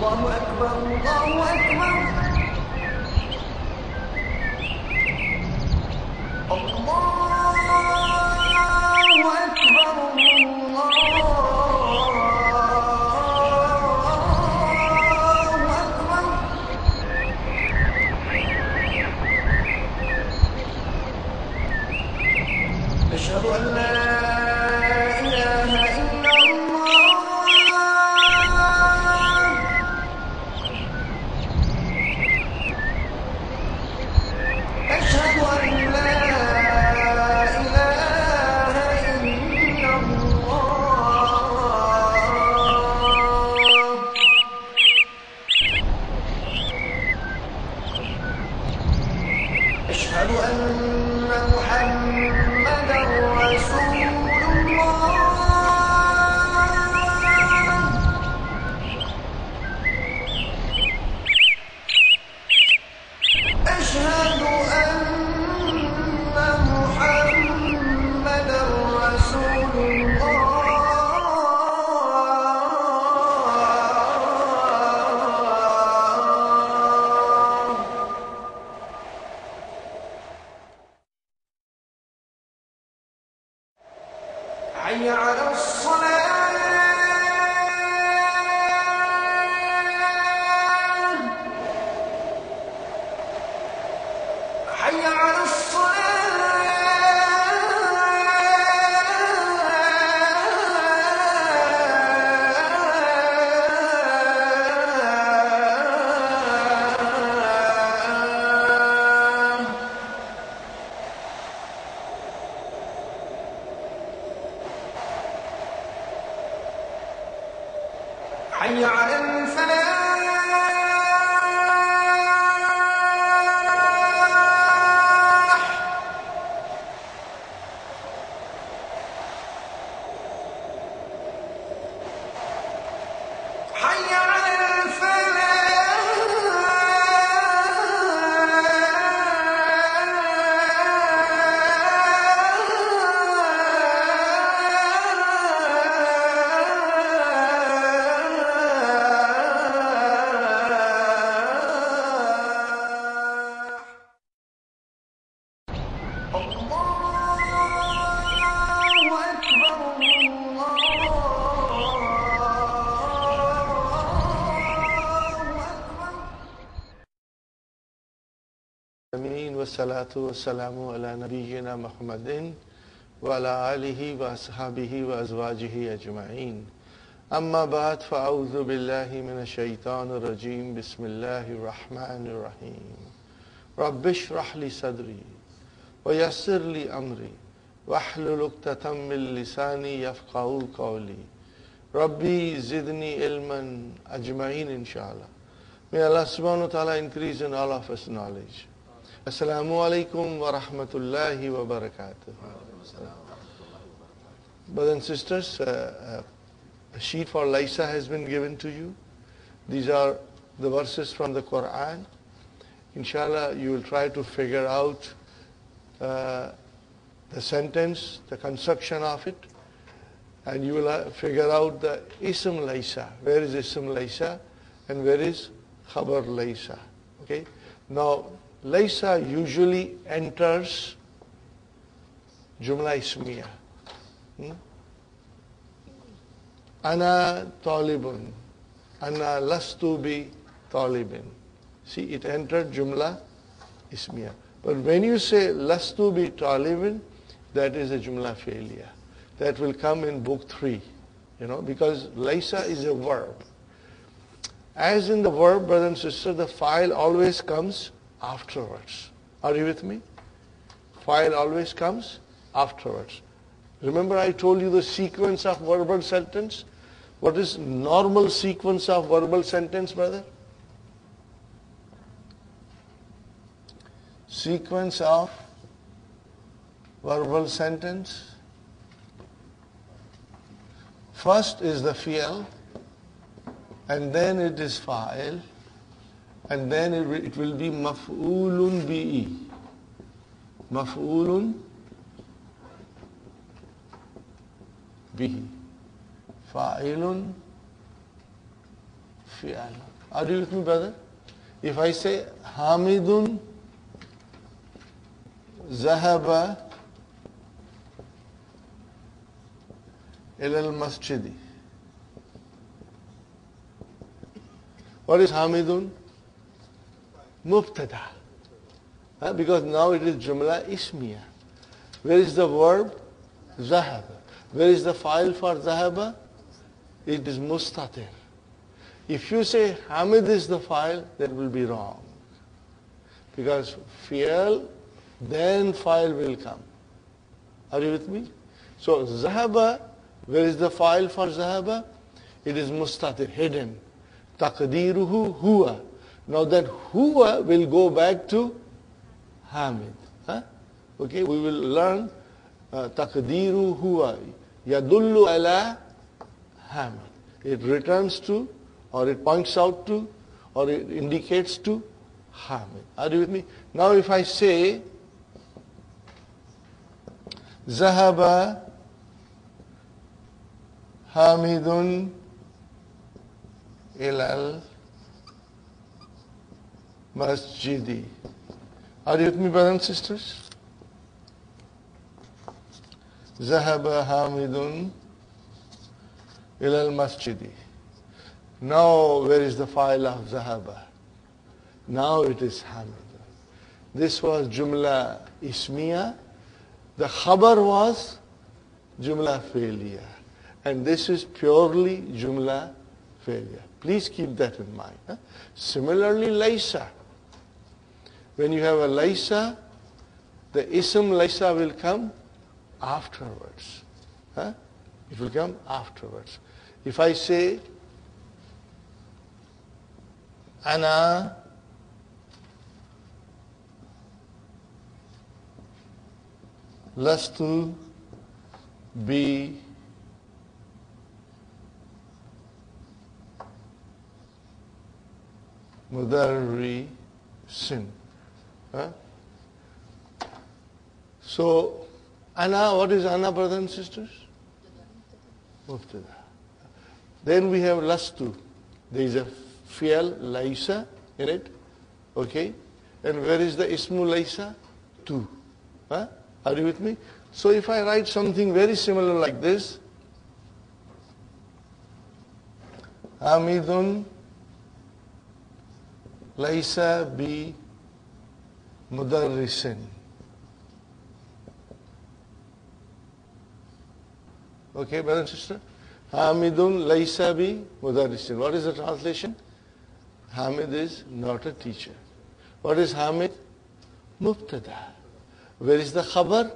الله أكبر الله أكبر أشهد أن لا إله إلا الله أشهد أن لا إله إلا الله أشهد أن محمدا رسول الله أشهد أن محمدا رسول الله حي على الصلاة حي على الصلاة حي على الفلاح حي على والصلاة والسلام على نبينا محمد وعلى آله وأصحابه وأزواجه أجمعين أما بعد فأعوذ بالله من الشيطان الرجيم بسم الله الرحمن الرحيم رب اشرح لي صدري ويسر لي أمري واحلل عقدة من لساني يفقهوا قولي ربي زدني علما أجمعين إن شاء الله. May Allah subhanahu wa ta'ala increase in all of us knowledge. Assalamu alaikum wa rahmatullahi wa barakatuh. Brothers and sisters, a sheet for Laisa has been given to you. These are the verses from the Quran. Inshallah, you will try to figure out the sentence, the construction of it, and you will figure out the Ism Laisa. Where is Ism Laisa and where is Khabar Laisa? Okay? Now, Laisa usually enters Jumla Ismiya. Ana talibun. Ana lastu bi talibin. See, it entered Jumla Ismiya. But when you say lastu bi talibin, that is a Jumla failure. That will come in book 3. Because Laisa is a verb. As in the verb, brothers and sisters, the file always comes afterwards. Are you with me? File always comes afterwards. Remember I told you the sequence of verbal sentence? What is normal sequence of verbal sentence, brother? Sequence of verbal sentence. First is the fi'l, and then it is fa'il, and then it will be maf'ulun bihi. Maf'ulun bihi. Fa'ilun fi'al. Are you with me, brother? If I say Hamidun Zahaba ilal masjidi. What is Hamidun? Mubtada. Because now it is Jumla Ismiya. Where is the verb? Zahaba. Where is the file for Zahaba? It is Mustatir. If you say Hamid is the file, that will be wrong. Because fi'al, then file will come. Are you with me? So Zahaba, where is the file for Zahaba? It is Mustatir, hidden. Taqdiruhu huwa. Now that huwa will go back to Hamid. Okay, we will learn Taqdiru huwa. Yadullu ala Hamid. It returns to, or it points out to, or it indicates to Hamid. Are you with me? Now if I say Zahaba Hamidun ilal masjidi. Are you with me, brothers and sisters? Zahaba Hamidun ilal masjidi. Now where is the file of Zahaba? Now it is Hamidun. This was Jumla Ismiya. The khabar was Jumla Failure. And this is purely Jumla Failure. Please keep that in mind. Similarly, Laysa. When you have a Laysa, the ism Laysa will come afterwards. It will come afterwards. If I say Ana lastu bi mudarrisin. So, Ana, what is Ana, brothers and sisters? Mubtada. Then we have lastu. There is a fi'al, Laysa, in it. Okay? And where is the ismu Laysa? Tu. Are you with me? So if I write something very similar like this, Hamidun Laysa bi mudarrisin. Okay, brother and sister? Hamidun Laysa bi mudarrisin. What is the translation? Hamid is not a teacher. What is Hamid? Mubtada. Where is the khabar?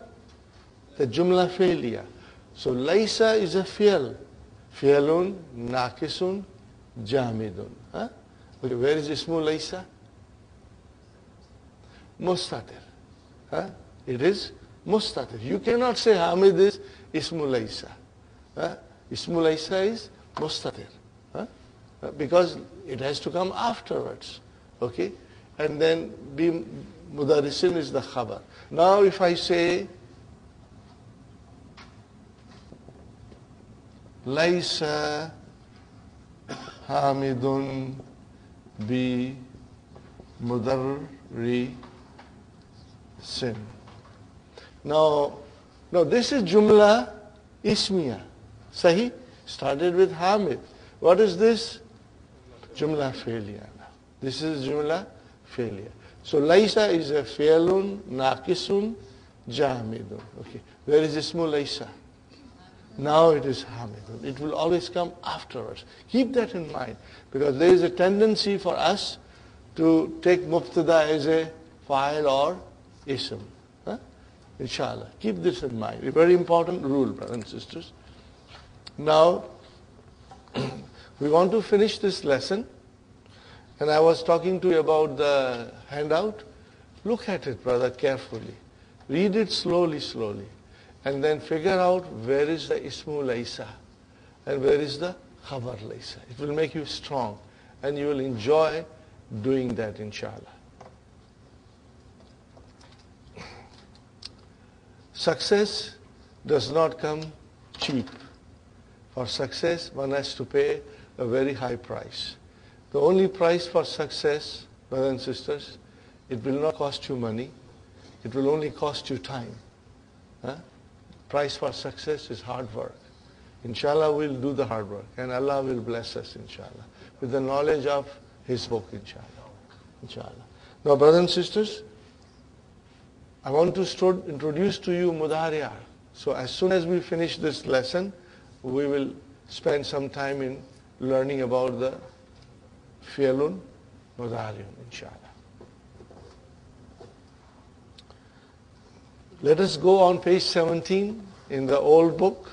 The Jumla Failure. So Laysa is a fi'al. Fi'alun, naqisun, jamidun. Okay, where is ismu Laysa? Mustatir. It is Mustatir. You cannot say Hamid is ismu Laysa. Ismu Laysa is Mustatir. Because it has to come afterwards. Okay? And then be Mudarrisin is the khabar. Now if I say Laysa Hamidun bi mudarrisin. Now this is Jumla Ismiya. Sahi? Started with Hamid. What is this? Jumla Failure. This is Jumla Failure. So Laysa is a fi'lun, naqisun, jamidun. Okay. Where is ismu Laysa? Now it is Hamidun. It will always come afterwards. Keep that in mind, because there is a tendency for us to take mubtada as a file or ism. Inshallah. Keep this in mind. A very important rule, brothers and sisters. Now, we want to finish this lesson. And I was talking to you about the handout. Look at it, brother, carefully. Read it slowly. And then figure out where is the ismu Laysa and where is the khabar Laysa. It will make you strong. And you will enjoy doing that, inshallah. Success does not come cheap. For success, one has to pay a very high price. The The only price for success, brothers and sisters, it will not cost you money. It will only cost you time. Huh? Price for success is hard work. Inshallah, we'll do the hard work. And Allah will bless us, inshallah, with the knowledge of His book, inshallah. Inshallah. Now, brothers and sisters, I want to introduce to you mudaria. So as soon as we finish this lesson, we will spend some time in learning about the fi'lun mudariun, inshallah. Let us go on page 17 in the old book.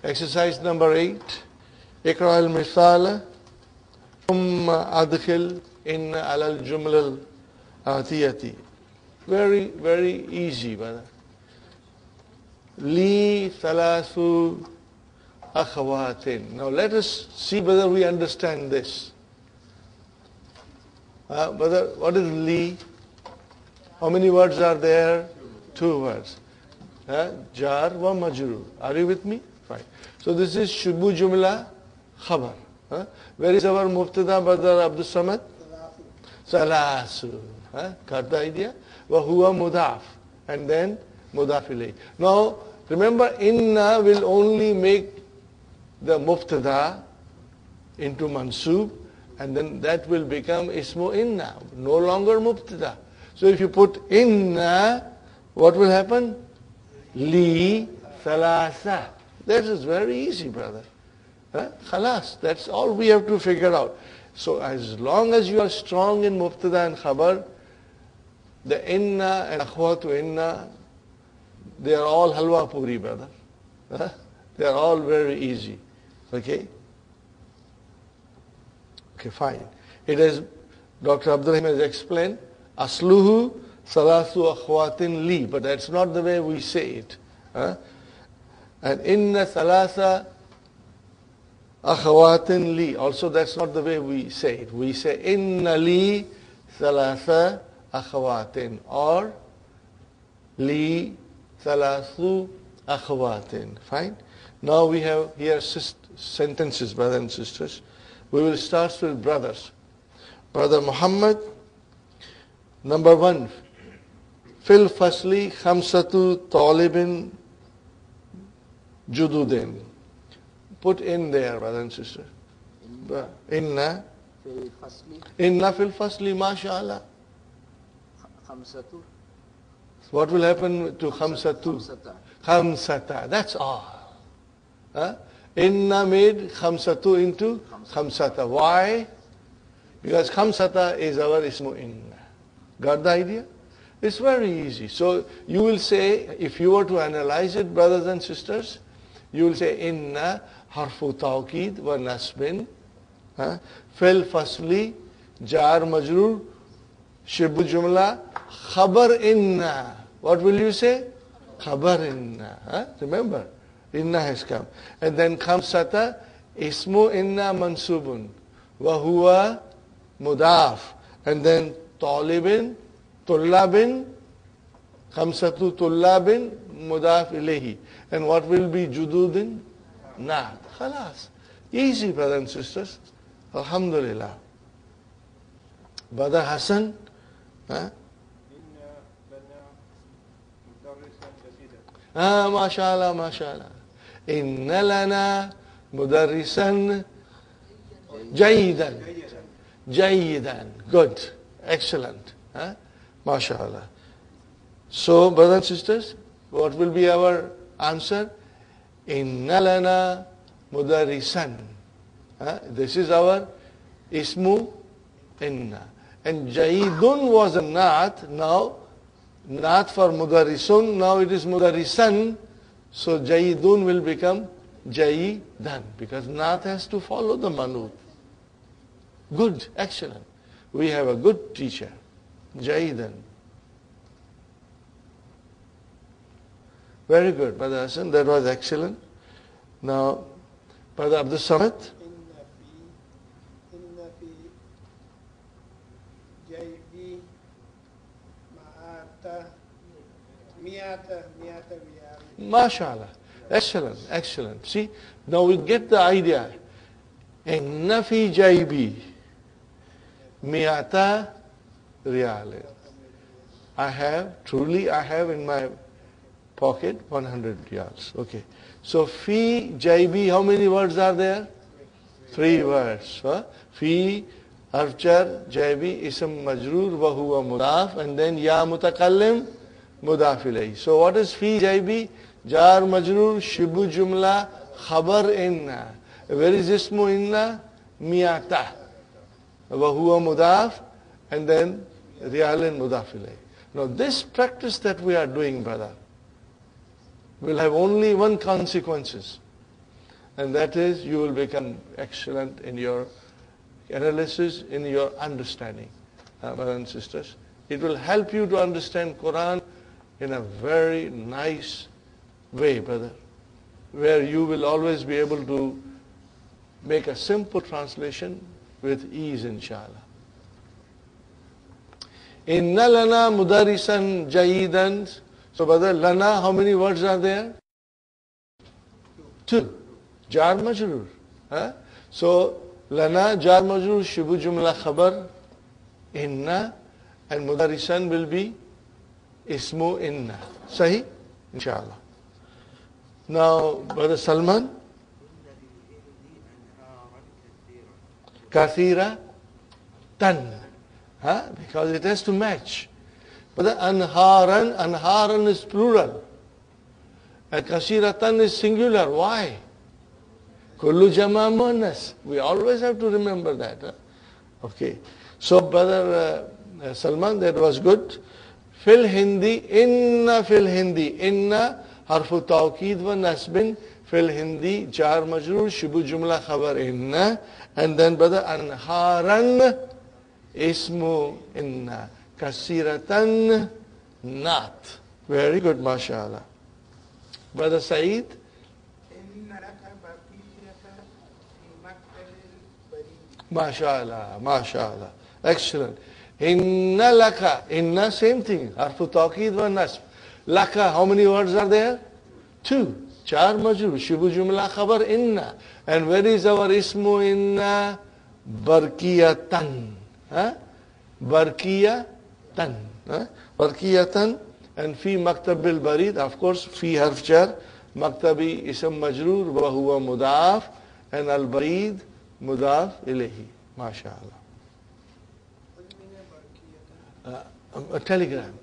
Exercise number 8. اقرأ المثال ثم أدخل إن على الجملة الآتية. Very, very easy, brother. لي ثلاث أخوات. Now let us see whether we understand this. Brother, what is li? How many words are there? 2 words. Jar wa majrur. Are you with me? Fine. So this is shubu jumla khabar. Where is our mubtada, brother Abdul Samad? Salasu. Got the idea? Wa huwa mudaf. And then mudaf ilayh. Now remember, inna will only make the mubtada into mansub, and then that will become ismu inna, no longer mubtada. So if you put inna, what will happen? Li thalatha. That is very easy, brother. Khalas, that's all we have to figure out. So as long as you are strong in mubtada and khabar, the inna and akhwatu inna, they are all halwa puri, brother. They are all very easy. Okay? Okay, fine. It is, Dr. Abdurrahim has explained, asluhu salasu akhwatin li, but that's not the way we say it. And inna salasa akhwatin li, also that's not the way we say it. We say inna li salasa akhwatin, or li salasu akhwatin. Fine. Now we have here sentences, brothers and sisters. We will start with brothers. Brother Muhammad, number 1. Fil fasli khamsatu talibin jududin. Put in there, brothers and sisters. Inna. Inna fil fasli, mashallah. Khamsatu. What will happen to khamsatu? Khamsata. That's all. Inna made khamsatu into khamsata. Why? Because khamsata is our ismu inna. Got the idea? It's very easy. So you will say, if you were to analyze it, brothers and sisters, you will say inna harfu tawqid wa nasbin, fil fasli jar majrur shibu jumla khabar inna. What will you say? Khabar inna. Remember, inna has come. And then khamsata ismu inna mansubun wa huwa mudaf. And then talibin, tullabin, khamsatu tullabin, mudaf ilayhi. And what will be jududin? Naat. Khalas. Easy, brothers and sisters. Alhamdulillah. Brother Hassan? MashaAllah, MashaAllah. Inna lana mudarrisan jayidan. Jayidan. Good. Excellent. MashaAllah. So, brothers and sisters, what will be our answer? Inna lana mudarrisan. This is our ismu inna. And jayidun was a naat. Now, naat for mudarrisun. Now it is mudarrisan. So jayidun will become jayidan. Because naat has to follow the manut. Good. Excellent. We have a good teacher. Jayidan. Very good, Brother Hassan. That was excellent. Now, Brother Abdul Samad. Inna fi jaybi ma'ata miyata riyal. MashaAllah. Excellent, excellent. See, now we get the idea. Inna fi jaybi mi'ata riyal. I have in my pocket 100 riyals. Okay. So fi jaybi, how many words are there? 3 words. Fi harf jar, jaybi, ism majroor, wa huwa mudaf, and then ya mutakallim, mudaf ilayhi. So what is fi jaybi? Jar majroor, shibu jumla, khabar inna. Where is ismu inna? Miyata. Wa huwa mudaf, and then riyalin mudaf ilayhi. Now this practice that we are doing, brother, will have only one consequences, and that is you will become excellent in your analysis, in your understanding, brothers and sisters. It will help you to understand Quran in a very nice way, brother, where you will always be able to make a simple translation with ease, inshallah. Inna lana mudarisan jayidan. So brother, lana, how many words are there? 2. Jar majroor. So lana, jar majroor, shibu jumla khabar, inna, and mudarisan will be ismu inna. Sahi? Inshallah. Now, brother Salman. Kathira tan. Because it has to match. But the anharan is plural. And kasiratan is singular. Why? Kullu jama muannas. We always have to remember that. Okay. So brother Salman, that was good. Fil Hindi, inna fil Hindi. Inna harfu tawqid wa nasbin. Fil Hindi, jar majroor, shibu jumla khabar inna. And then brother anharan, ismu inna. Kasiratan not. Very good, mashallah. Brother Saeed. Mashallah, mashallah. Excellent. Inna laka. Inna, same thing. Harfu tawqid wa nasb. Laka, how many words are there? 2. Char majroor, shibu jumla khabar inna. And where is our ismu inna? Barkiyatan. Barkiyatan. Barkiyatan. And fi maktabil barid, of course, fi harf jar. Maktabi ism majroor, wa huwa mudaf. And al barid, mudaf ilayhi. MashaAllah. A telegram.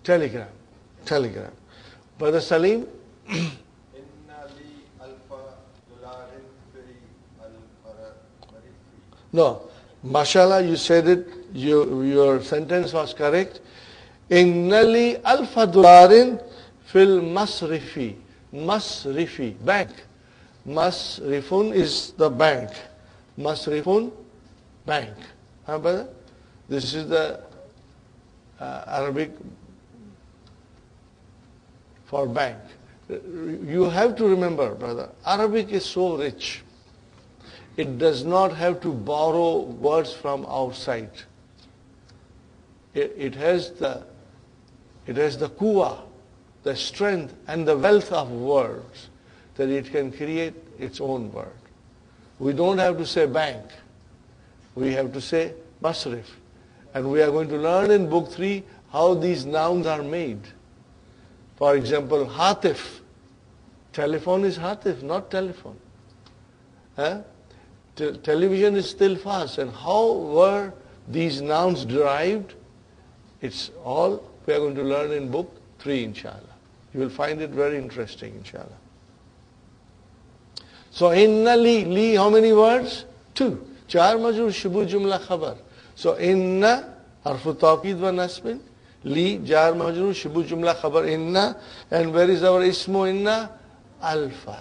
Telegram. Brother Salim. No. MashaAllah, you said it. Your sentence was correct. Innali alfa dolarin fil masrifi. Masrifi. Bank. Masrifun is the bank. Masrifun, bank. Brother? This is the Arabic for bank. You have to remember, brother, Arabic is so rich. It does not have to borrow words from outside. It has the quwa, the strength and the wealth of words that it can create its own word. We don't have to say bank. We have to say masrif. And we are going to learn in book 3 how these nouns are made. For example, hatif. Telephone is hatif, not telephone. Television is still fast. And how were these nouns derived? It's all we are going to learn in book 3, inshallah. You will find it very interesting, inshallah. So, inna li, how many words? 2. Char majroor, shibu jumla khabar. So, inna, harfu tawqid wa nasbin. Li, jar majroor, shibu jumla khabar inna. And where is our ismu inna? Alfa.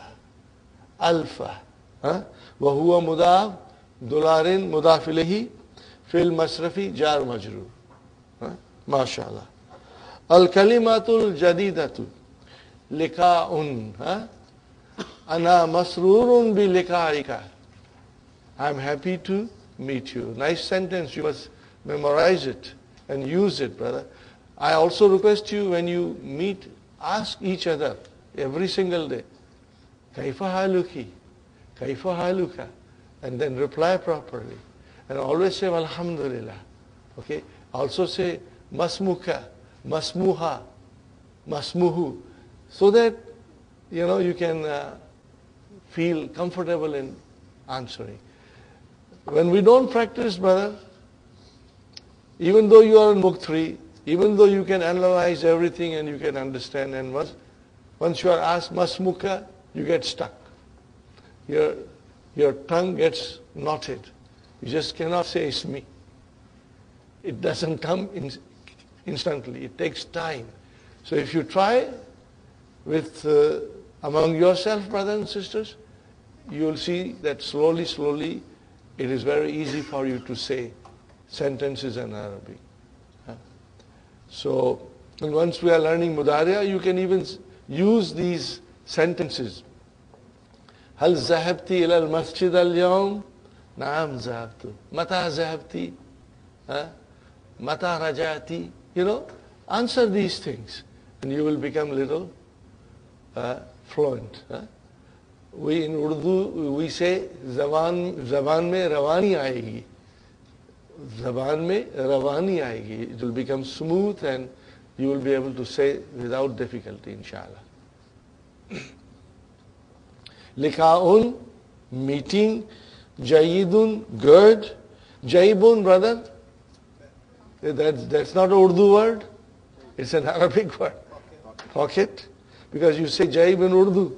Alfa. Wa huwa mudaf, dolarin, mudaf ilayhi, fil masrafi, jar majroor. MashaAllah. Al-kalimatul jadidatu. Lika'un. Ana masrurun bi lika'ika. I'm happy to meet you. Nice sentence. You must memorize it and use it, brother. I also request you, when you meet, ask each other every single day, Kaifa haluki? Kaifa haluka? and then reply properly. And always say alhamdulillah. Okay? Also say masmuka, masmuha, masmuhu, so that you can feel comfortable in answering. When we don't practice, brother, even though you are in book 3, even though you can analyze everything and you can understand, and once you are asked masmuka, you get stuck. Your tongue gets knotted. You just cannot say ismi. It doesn't come instantly. It takes time. So if you try with among yourself, brothers and sisters, you will see that slowly, it is very easy for you to say sentences in Arabic. So, and once we are learning mudaria, you can even use these sentences. هل ذهبت إلى المسجد اليوم؟ نعم ذهبت. متى ذهبت؟ متى رجعت? Answer these things, and you will become little fluent. We in Urdu, we say ज़बान में रवानी आएगी. ज़बान में रवानी आएगी. It will become smooth and you will be able to say without difficulty, inshallah. Liqa'un, meeting. Jayidun, good. Jaybun, brother, that's not an Urdu word. It's an Arabic word. Pocket. Because you say Jayb in Urdu.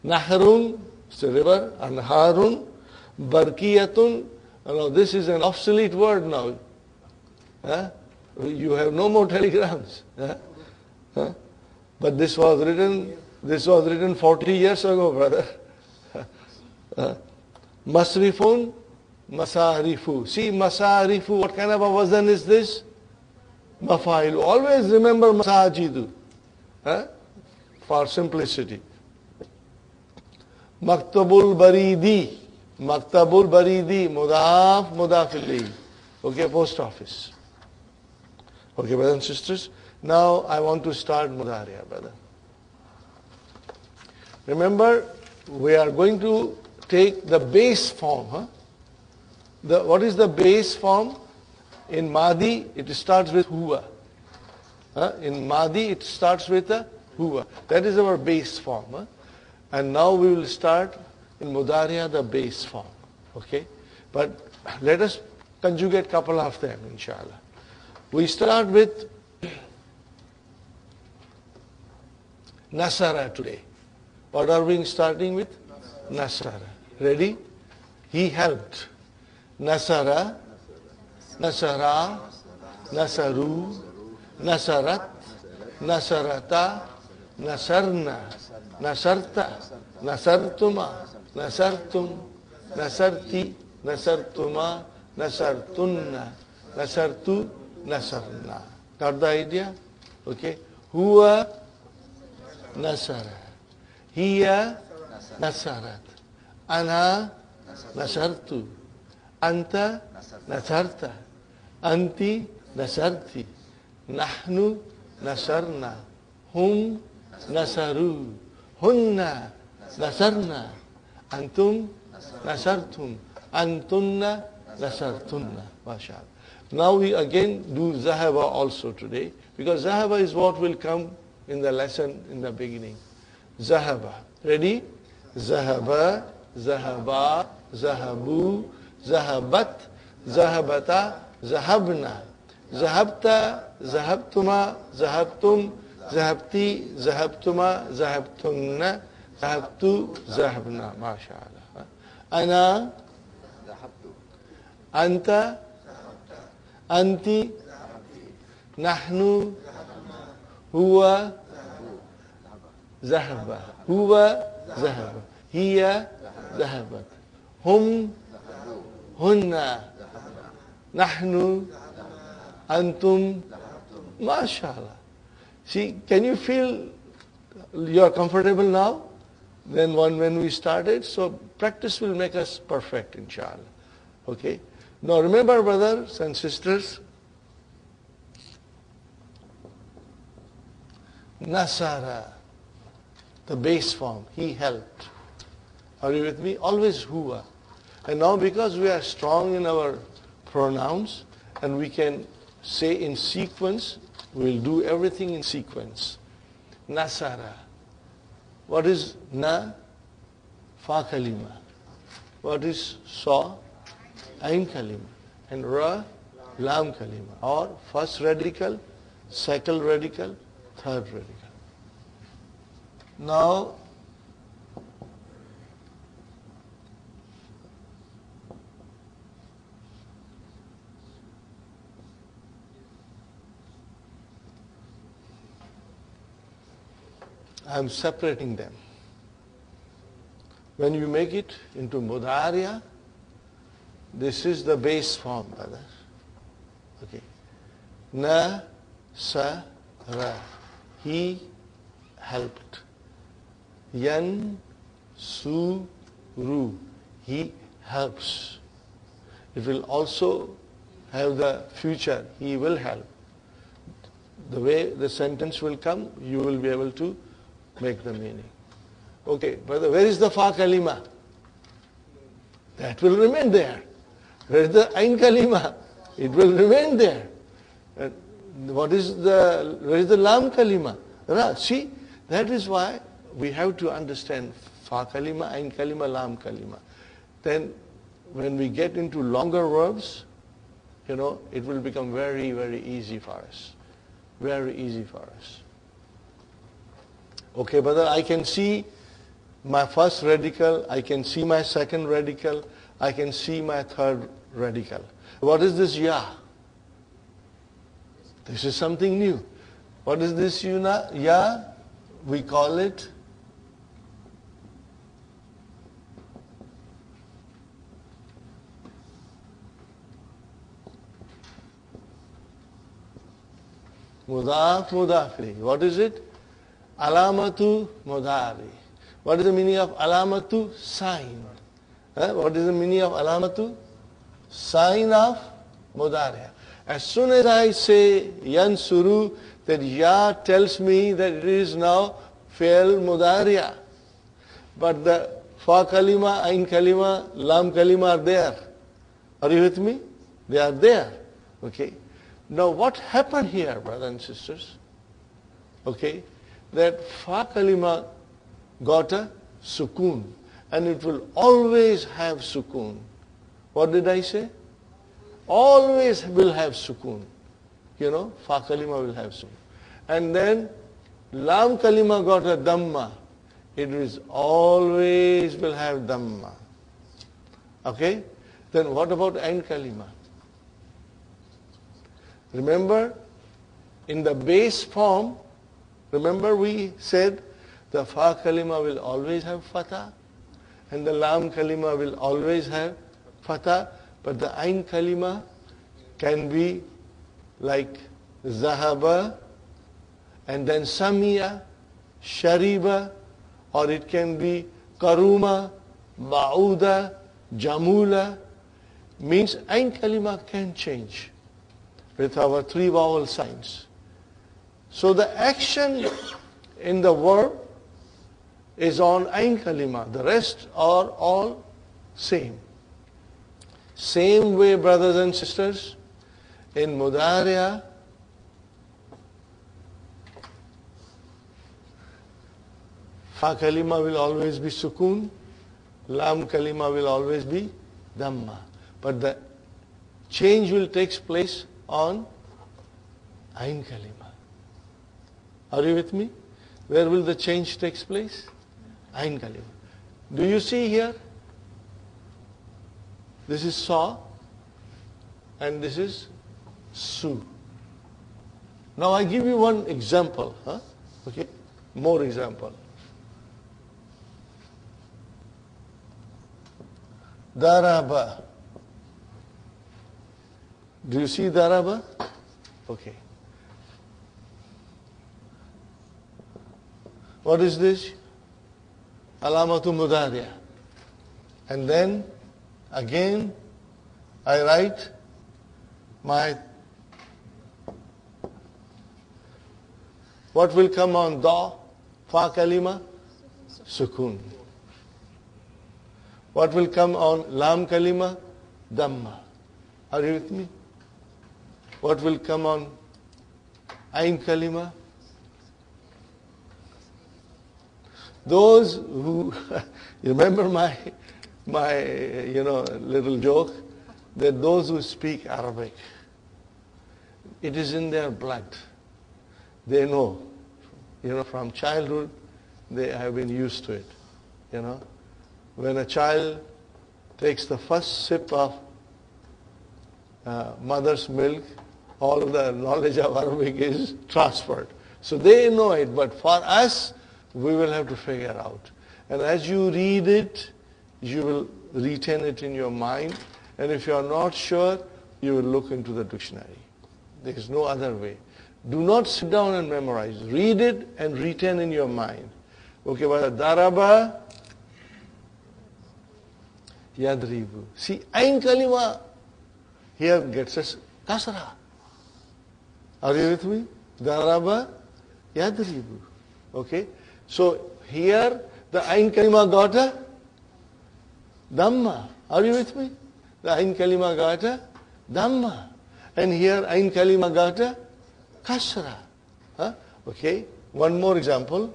Nahrun, it's a river. Anharun. Barkiyatun. This is an obsolete word now. You have no more telegrams. But this was written 40 years ago, brother. Masrifun, masarifu. See, masarifu, what kind of a wazan is this? Mafailu. Always remember masajidu. For simplicity. Maktabul baridi. Maktabul baridi. Mudaf, mudafili. Okay, post office. Okay, brothers and sisters. Now I want to start mudaria, brother. Remember, we are going to take the base form. What is the base form? In Madi, it starts with huwa. In Madi, it starts with a huwa. That is our base form. And now we will start in mudaria the base form. Okay? But let us conjugate couple of them, inshallah. We start with nasara today. What are we starting with? Nasara. Ready? He helped. Nasara, nasara, nasaru, nasarat, nasarata, nasarna, nasarta, nasartuma, nasartum, nasarti, nasartuma, nasartunna, nasartu, nasarna. Got the idea? Okay. Huwa nasara. Hiya nasarat. Ana nasartu. Anta nasarta. Anti nasarti. Nahnu nasarna. Hum nasaru. Hunna nasarna. Antum nasartum. Antunna nasartunna. MashaAllah. Now we again do zahaba also today, because zahaba is what will come in the lesson in the beginning. Zahaba. Ready? Zahaba, zahaba, zahabu, zahabat, zahabata, zahabna, zahabta, zahabtuma, zahabtum, zahabti, zahabtuma, zahabtunna, zahabtu, zahabna. MashaAllah. Ana, anta, anti, nahnu, huwa, zahaba. Huwa, zahaba. Hiya, zahabat. Hum, hunna. Nahnu, antum. MashaAllah. See, can you feel you are comfortable now than when we started? So practice will make us perfect, inshallah. Okay? Now remember, brothers and sisters, nasara, the base form, he helped. Are you with me? Always huwa. And now because we are strong in our pronouns and we can say in sequence, we'll do everything in sequence. Nasara. What is na? Fa kalima. What is sa? Ain kalima. And ra? Lam kalima. Or first radical, second radical, third radical. Now, I'm separating them. When you make it into mudaria, this is the base form, brother. Okay. Na, sa, ra. He helped. Yan, su, ru. He helps. It will also have the future. He will help. The way the sentence will come, you will be able to make the meaning. Okay, brother, where is the fa kalima? That will remain there. Where is the ain kalima? It will remain there. And where is the lam kalima? See, that is why we have to understand fa kalima, ain kalima, lam kalima. Then when we get into longer verbs, it will become very, very easy for us. Very easy for us. Okay, brother, I can see my first radical, I can see my second radical, I can see my third radical. What is this ya? This is something new. What is this ya? We call it mudaf mudafli. What is it? Alamatu mudari. What is the meaning of alamatu? Sign. What is the meaning of alamatu? Sign of mudaria. As soon as I say yansuru, that ya tells me that it is now fail mudaria. But the fa kalima, ain kalima, lam kalima are there. Are you with me? They are there. Okay. Now what happened here, brothers and sisters? Okay. That fa kalima got a sukoon, and it will always have sukoon. What did I say? Always will have sukoon. Fa kalima will have sukoon. And then lam kalima got a dhamma. It is always will have dhamma. Okay? Then what about ain kalima? Remember, in the base form, remember we said the fa kalima will always have fatha and the lam kalima will always have fatha, but the ain kalima can be like zahaba and then samia, shariba, or it can be karuma, ba'uda, jamula. Means ain kalima can change with our three vowel signs. So the action in the verb is on ain kalima. The rest are all same. Same way, brothers and sisters, in mudaria, fa kalima will always be sukoon, lam kalima will always be dhamma. But the change will take place on ain kalima. Are you with me? Where will the change take place? Ain kalima. Do you see here? This is sa and this is su. Now I give you one example. Okay, more example. Daraba. Do you see daraba? Okay. What is this? Alamatu mudaria. And then again I write my, what will come on da? Fa kalima? Sukoon. What will come on lam kalima? Dhamma. Are you with me? What will come on ain kalima? Those who, you remember my little joke, that those who speak Arabic, it is in their blood. They know, from childhood, they have been used to it, When a child takes the first sip of mother's milk, all of the knowledge of Arabic is transferred. So they know it, but for us, we will have to figure out. And as you read it, you will retain it in your mind. And if you are not sure, you will look into the dictionary. There is no other way. Do not sit down and memorize. Read it and retain in your mind. Okay, but daraba yadribu. See, ain kalima here gets us kasra. Are you with me? Daraba yadribu. Okay? So here the ain kalima got a dhamma. Are you with me? The ain kalima got a dhamma. And here ain kalima got a kasra. Huh? Okay? One more example.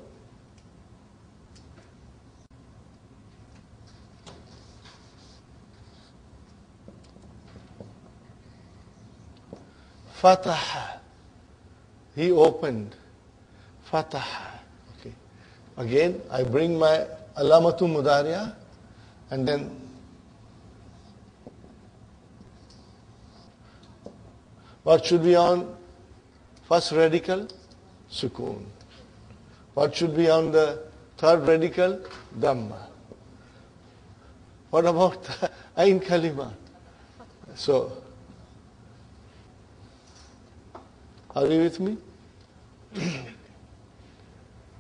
Fataha. He opened. Fataha. Okay. Again, I bring my alamatu mudaria and then what should be on first radical? Sukoon. What should be on the third radical? Dhamma. What about the ain kalima? So, are you with me?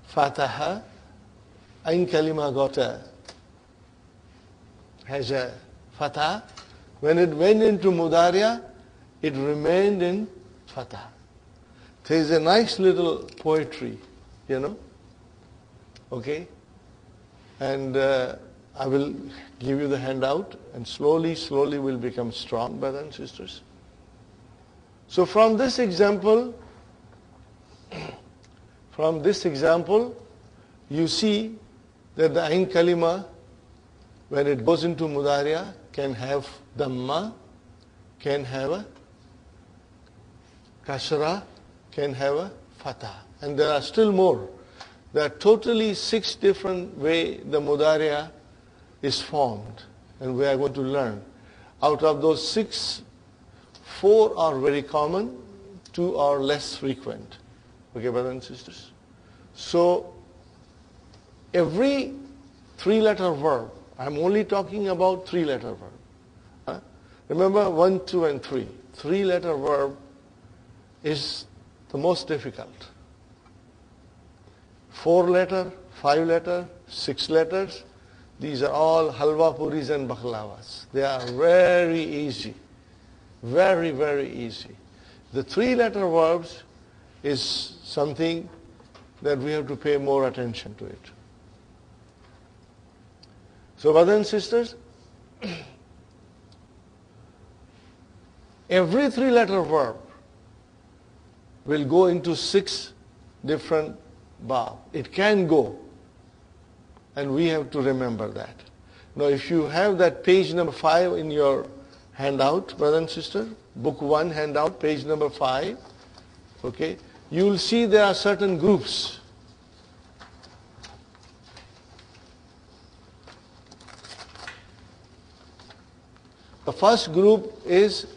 Fataha, ain kalima has a fatah. When it went into mudaria, it remained in fatah. There is a nice little poetry, Okay? And I will give you the handout, and slowly we'll become strong, brothers and sisters. So from this example, you see that the ain kalima, when it goes into mudaria, can have dhamma, can have a kasra, can have a fatah. And there are still more. There are totally 6 different ways the mudaria is formed, and we are going to learn. Out of those 6, 4 are very common, 2 are less frequent. Okay, brothers and sisters? So, every 3-letter verb, I'm only talking about 3-letter verb. Huh? Remember 1, 2, and 3. 3-letter verb is the most difficult. 4-letter, 5-letter, 6 letters, these are all halwa puris and baklavas. They are very easy. Very, very easy. The 3-letter verbs is something that we have to pay more attention to it. So, brothers and sisters, every 3-letter verb will go into 6 different bab. It can go, and we have to remember that. Now, if you have that page number 5 in your handout, brother and sister, book 1 handout, page number 5, okay, you will see there are certain groups. The first group is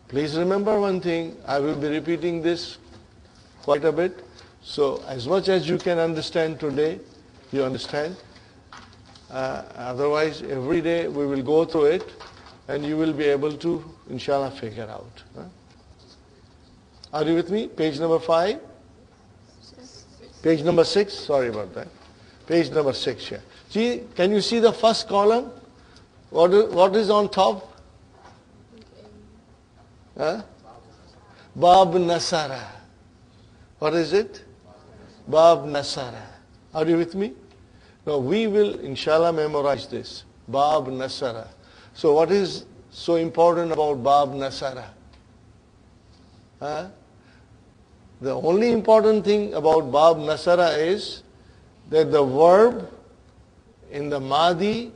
please remember one thing, I will be repeating this quite a bit. So as much as you can understand today, you understand. Otherwise, every day we will go through it and you will be able to, inshallah, figure out. Huh? Are you with me? Page number 5? Page number 6? Sorry about that. Page number 6 here. See, can you see the first column? What is on top? Huh? Bab Nasara. What is it? Bab Nasara. Are you with me? Now we will, inshallah, memorize this. Bab Nasara. So what is so important about Bab Nasara? Huh? The only important thing about Bab Nasara is that the verb in the Madi,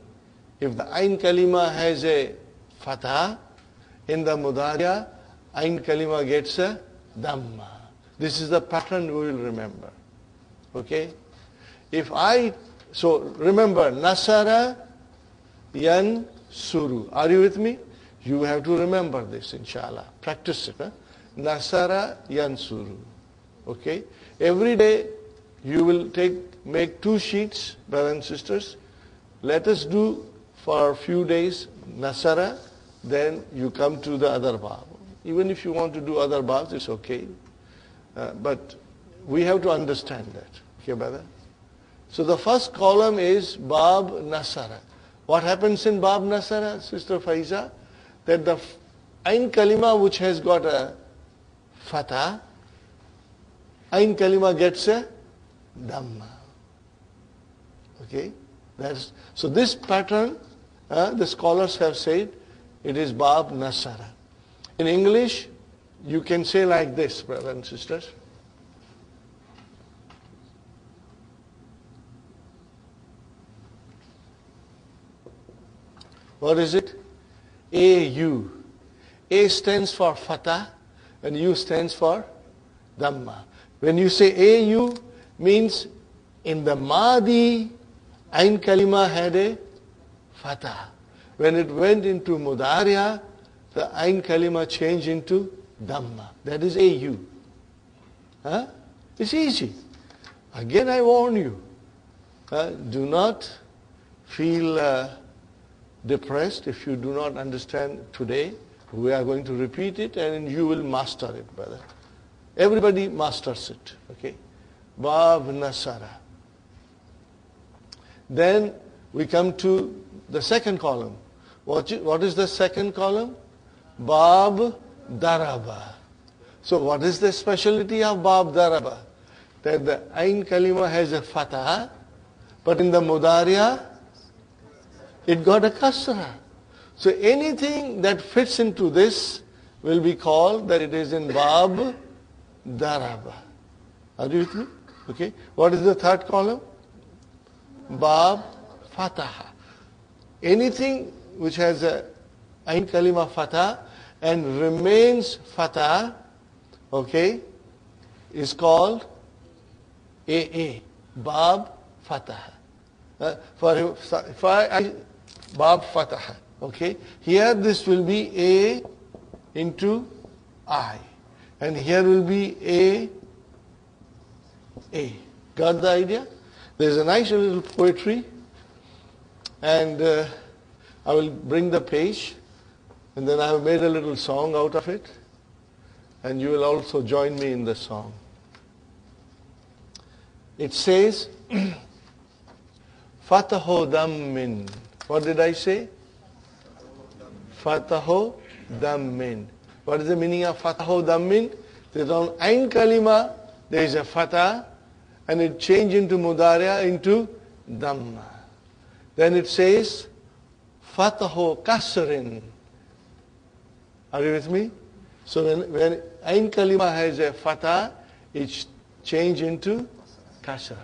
if the Ain Kalima has a Fatha, in the Mudaria, Ain Kalima gets a Dhamma. This is the pattern we will remember. Okay? So remember, Nasara Yan Suru. Are you with me? You have to remember this, inshallah. Practice it. Huh? Nasara Yan Suru. Okay? Every day you will make 2 sheets, brothers and sisters. Let us do for a few days Nasara, then you come to the other Bab. Even if you want to do other Babs, it's okay. But we have to understand that. Okay, brother? So the first column is Bab Nasara. What happens in Bab Nasara, Sister Faiza? That the Ain Kalima which has got a Fatha, Ain Kalima gets a Dhamma. Okay? So this pattern, the scholars have said, it is Bab Nasara. In English, you can say like this, brothers and sisters. What is it? A-U. A stands for Fatha and U stands for Dhamma. When you say A-U, means in the Madi, Ain Kalima had a Fatha. When it went into Mudaria, the Ain Kalima changed into Dhamma. That is A-U. Huh? It's easy. Again, I warn you. Do not feel depressed if you do not understand today. We are going to repeat it and you will master it, brother. Everybody masters it. Okay? Bab Nasara. Then we come to the second column. What is the second column? Bab Daraba. So what is the specialty of Bab Daraba? That the Ain Kalima has a Fatha, but in the Mudaria, it got a Kasra. So anything that fits into this will be called that it is in Bab Daraba. Are you with me? Okay. What is the third column? Bab Fataha. Anything which has a Ain Kalima Fatha and remains Fatha, okay, is called AA, Bab Fataha. Bab Fataha. Okay, here this will be A into I, and here will be A. Got the idea? There's a nice little poetry, and I will bring the page, and then I have made a little song out of it, and you will also join me in the song. It says, Fataho Dammin. What did I say? Fataho Dammin. What is the meaning of Fataho Dammin? That on Ain Kalima there is a Fatah, and it changed into Mudaria into Dhamma. Then it says, Fataho Kasrin. Are you with me? So when Ain Kalima has a Fatah, it's changed into Kasra.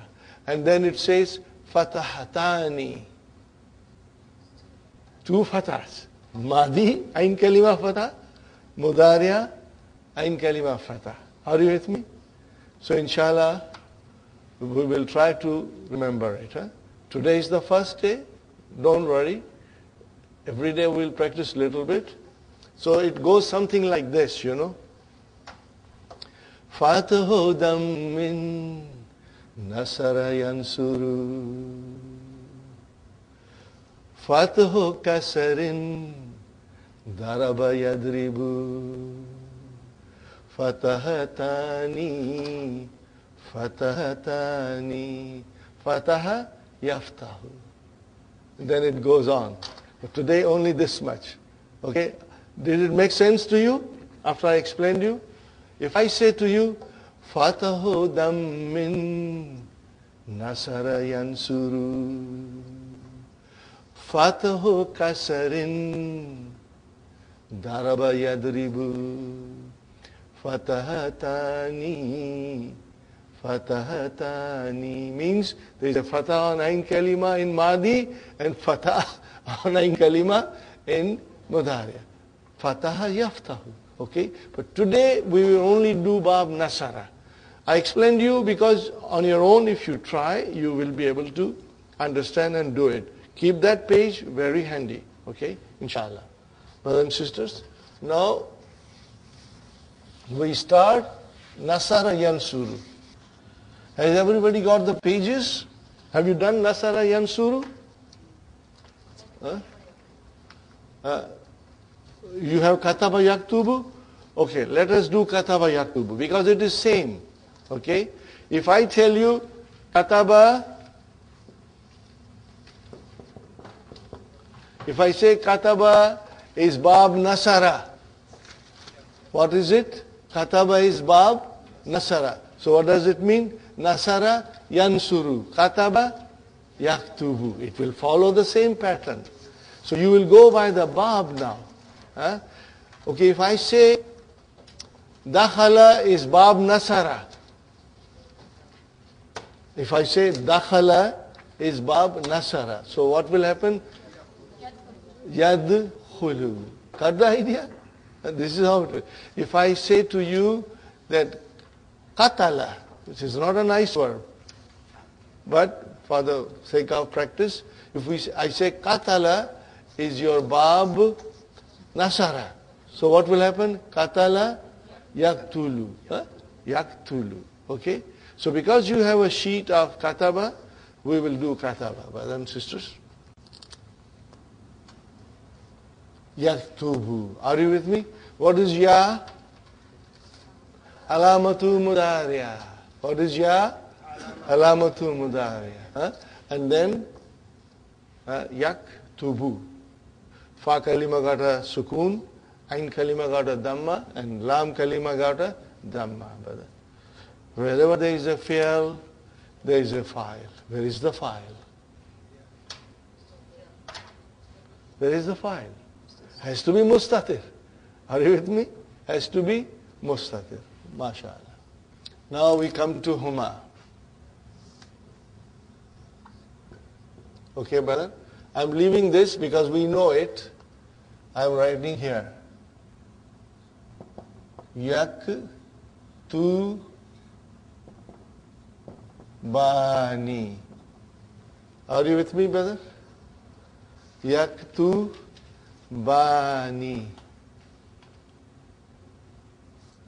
And then it says, Fatahatani. 2 Fatahs. Madi, Ain Kalima Fatah. Mudaria, Ain Kalima Fatah. Are you with me? So inshallah, we will try to remember it. Huh? Today is the first day. Don't worry. Every day we'll practice a little bit. So it goes something like this, you know. Fatahu dammin nasara yansuru. Fatahu kasarin daraba yadribu. Fatahatani Fatahatani, Fataha Yaftahu. Then it goes on. But today only this much. Okay? Did it make sense to you after I explained you? If I say to you, Fatahu dammin nasara yansuru. Fatahu kasarin daraba yadribu. Fatahatani. Fatahatani means there is a fatah on ain kalima in Madi and fatah on ain kalima in mudaria. Fataha yaftahu. Okay? But today we will only do bab nasara. I explained to you because on your own if you try, you will be able to understand and do it. Keep that page very handy. Okay? Inshallah. Brothers and sisters, now we start Nasara Yansuru. Has everybody got the pages? Have you done Nasara Yansuru? You have Kataba Yaktubu? Okay, let us do Kataba Yaktubu because it is same. Okay? If I tell you Kataba, if I say Kataba is Bab Nasara, what is it? Kataba is Bab Nasara. So what does it mean? Nasara Yansuru. Kataba Yaktubu. It will follow the same pattern. So you will go by the Bab now. Okay, if I say Dakhala is Bab Nasara. If I say Dakhala is Bab Nasara. So what will happen? Yadkhulu. Got the idea? This is how it is. If I say to you that Katala, which is not a nice verb, but for the sake of practice, I say Katala is your Bab Nasara. So what will happen? Katala Yaktulu. Yaktulu. Okay? So because you have a sheet of Kataba, we will do Kataba, brothers and sisters. Yaktubu. Are you with me? What is Ya? Alamatu mudaria. What is Ya? Alamatu mudaria. And then Yaktubu. Fa kalima got a sukun, Ain kalima got a dhamma, and Lam kalima got a dhamma. Brother. Wherever there is a fi'al, there is a file. Where is the file? Where is the file? Has to be mustatir. Are you with me? Has to be mustatir. MashaAllah. Now we come to Huma. Okay, brother? I'm leaving this because we know it. I'm writing here. Yak tu bani. Are you with me, brother? Yak tu bani.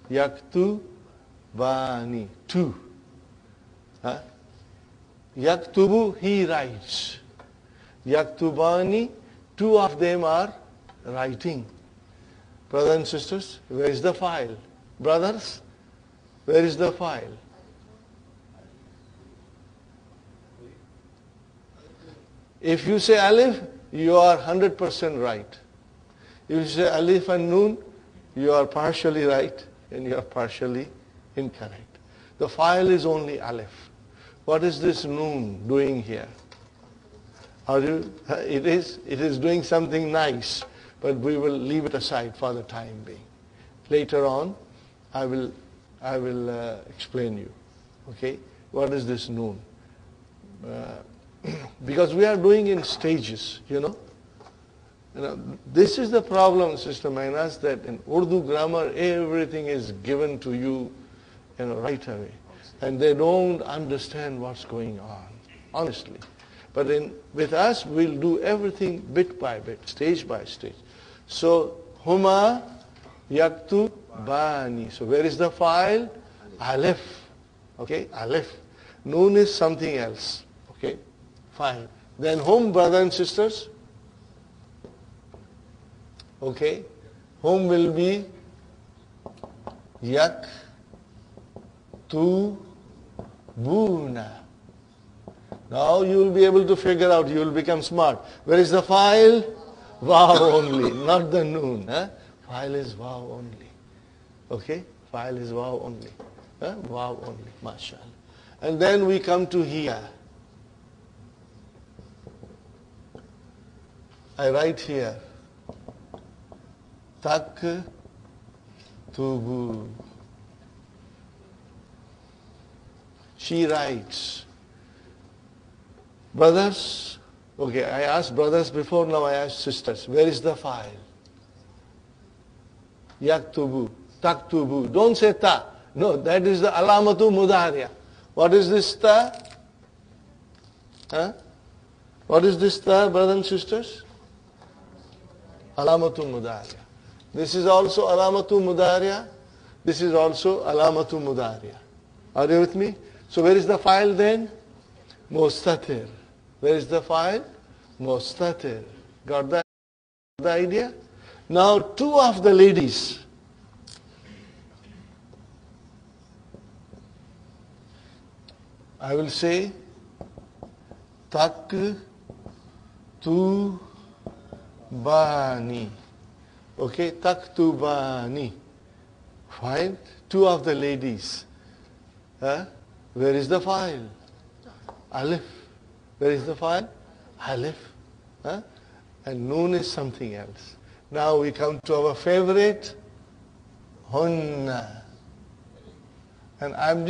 Yaktu bani. Two. Yaktubu, he writes. Yaktubani, two of them are writing. Brothers and sisters, where is the file? Brothers, where is the file? If you say alif, you are 100% right. If you say alif and noon, you are partially right and you are partially incorrect. The file is only alif. What is this noon doing here? It is doing something nice, but we will leave it aside for the time being. Later on, I will explain you. Okay, what is this noon? Because we are doing in stages, you know. This is the problem, Sister Mainas, that in Urdu grammar everything is given to you, right away, and they don't understand what's going on, honestly. But with us, we'll do everything bit by bit, stage by stage. So, Huma yaktu bani. So, where is the file? Alif. Okay, alif. Noon is something else. Okay, fine. Then home, brothers and sisters. Okay, home will be yak tu buna. Now you will be able to figure out, you will become smart. Where is the file? Wow only, not the noon. File is wow only. Okay? File is wow only. Wow only, mashallah. And then we come to here. I write here. Tak tubu. She writes. Brothers, okay, I asked brothers before, now I ask sisters. Where is the file? Yaktubu, taktubu. Don't say ta. No, that is the alamatu mudaria. What is this ta? Huh? What is this ta, brothers and sisters? Alamatu mudaria. This is also alamatu mudaria. This is also alamatu mudaria. Are you with me? So where is the file then? Mustatir. Where is the file? Mustatir. Got the idea? Now two of the ladies. I will say tak tu bani. Okay, tak tu bani. Fine. Two of the ladies. Where is the file? Alif. Where is the file? Alif. And noon is something else. Now we come to our favorite, hunna. And I'm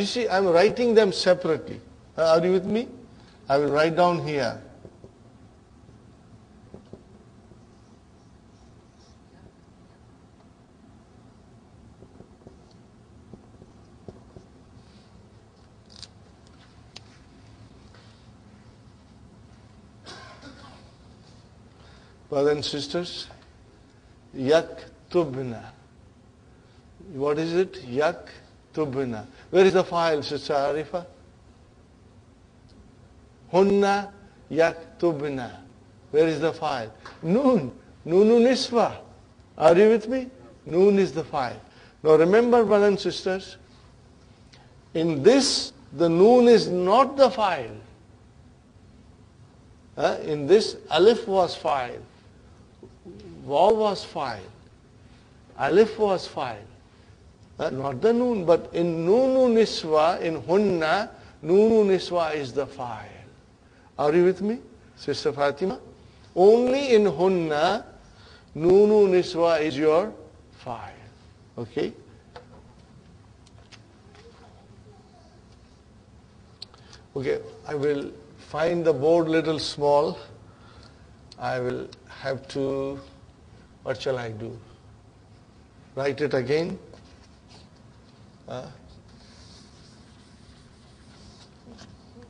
writing them separately. Are you with me? I will write down here. Brothers and sisters, yaktubna. What is it? Yaktubna. Where is the file, Sister Arifa? Hunna yaktubna. Where is the file? Noon. Noonu niswa. Are you with me? Noon is the file. Now remember, brothers and sisters, in this, the noon is not the file. In this, alif was file. Waw was file. Alif was file. Not the noon, but in noonu niswa, in hunna, noonu niswa is the file. Are you with me, Sister Fatima? Only in hunna, noonu niswa is your file. Okay? Okay, I will find the board little small. I will have to, what shall I do? Write it again?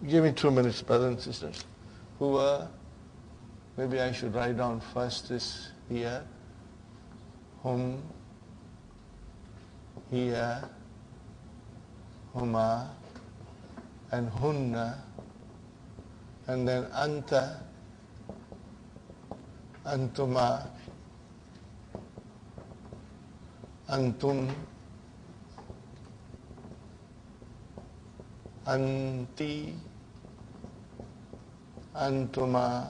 Give me 2 minutes, brothers and sisters. Maybe I should write down first this here. Hum, here, huma, and hunna, and then anta, antuma, antum, anti, antuma,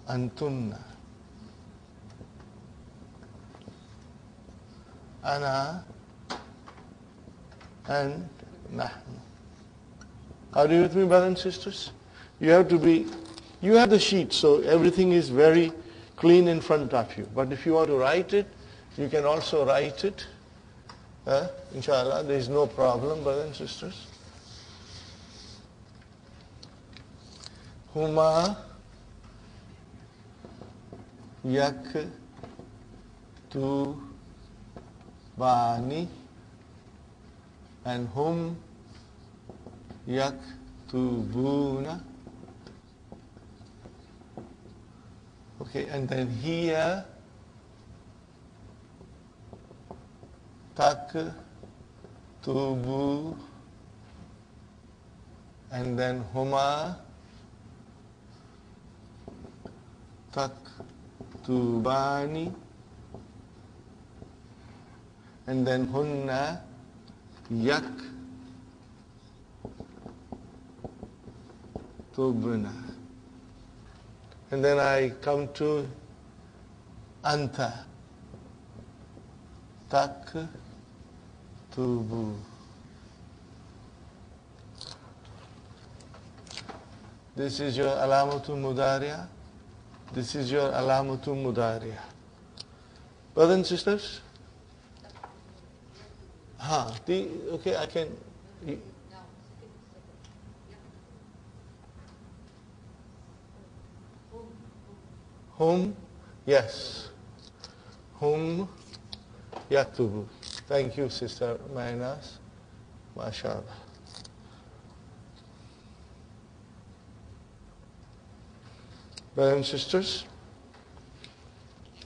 antunna, ana, and nahnu. Are you with me, brothers and sisters? You have the sheet, so everything is very clean in front of you. But if you want to write it, you can also write it. Inshallah, there is no problem, brothers and sisters. Huma yak tu bani, and hum yak tu buna. Okay, and then here tak tubu, and then huma tak tubani, and then hunna yak tubna. And then I come to anta tak Taktubu. This is your alamatu mudaria. This is your alamatu mudaria. Brothers and sisters? Okay, I can. Hum, yes. Hum yaktubu. Thank you, Sister Mainas. MashaAllah. Brothers and sisters,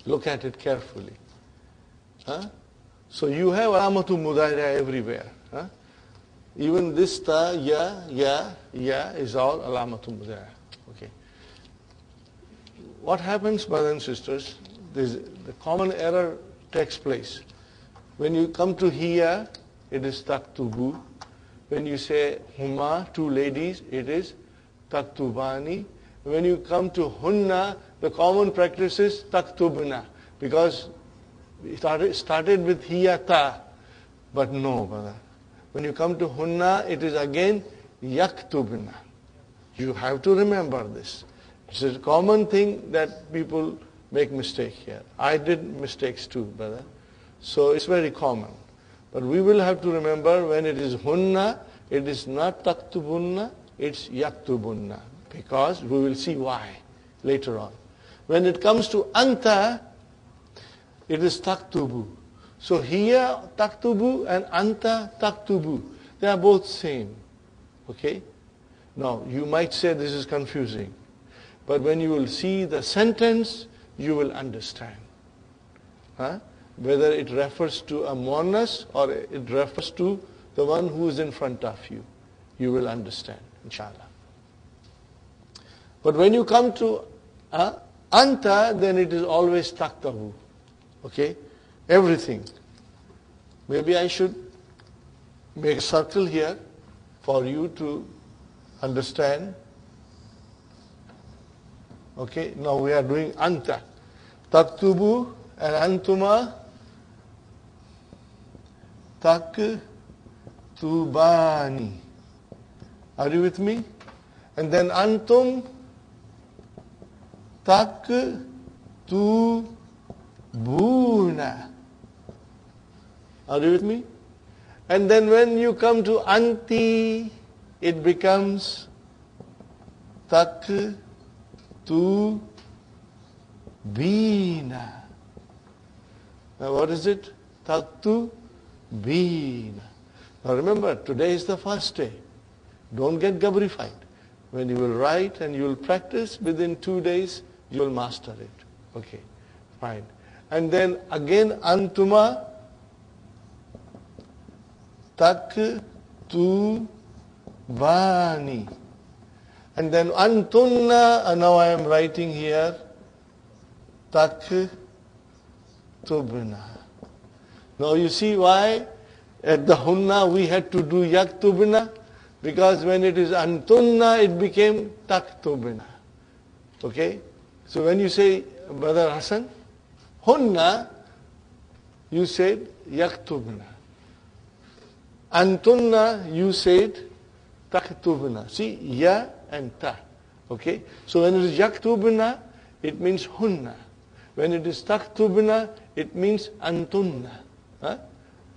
look at it carefully. So you have alamatu mudaria everywhere. Even this ta, ya is all alamatu mudaria. Okay. What happens, brothers and sisters, the common error takes place. When you come to hiya, it is taktubu. When you say huma, two ladies, it is taktubani. When you come to hunna, the common practice is taktubna, because it started with hiyata. But no, brother. When you come to hunna, it is again yaktubna. You have to remember this. It's a common thing that people make mistake here. I did mistakes too, brother. So it's very common. But we will have to remember when it is hunna, it is not taktubunna, it's yaktubunna. Because we will see why later on. When it comes to anta, it is taktubu. So here taktubu and anta taktubu, they are both same. Okay? Now you might say this is confusing. But when you will see the sentence, you will understand. Whether it refers to a monas or it refers to the one who is in front of you. You will understand, inshallah. But when you come to anta, then it is always taktabu. Okay? Everything. Maybe I should make a circle here for you to understand. Okay? Now we are doing anta. Taktubu and antuma. Taktubani. Are you with me? And then antum. Taktubuna. Are you with me? And then when you come to anti, it becomes taktubina. Now what is it? Taktubina. Now remember, today is the first day. Don't get gabrified. When you will write and you will practice, within 2 days, you will master it. Okay, fine. And then again, antuma taktubani. And then antunna, and now I am writing here, taktubna. Now you see why at the hunna we had to do yaktubna? Because when it is antunna, it became taktubna. Okay? So when you say, Brother Hassan, hunna, you said yaktubna. Antunna, you said taktubna. See, ya and ta. Okay? So when it is yaktubna, it means hunna. When it is taktubna, it means antunna.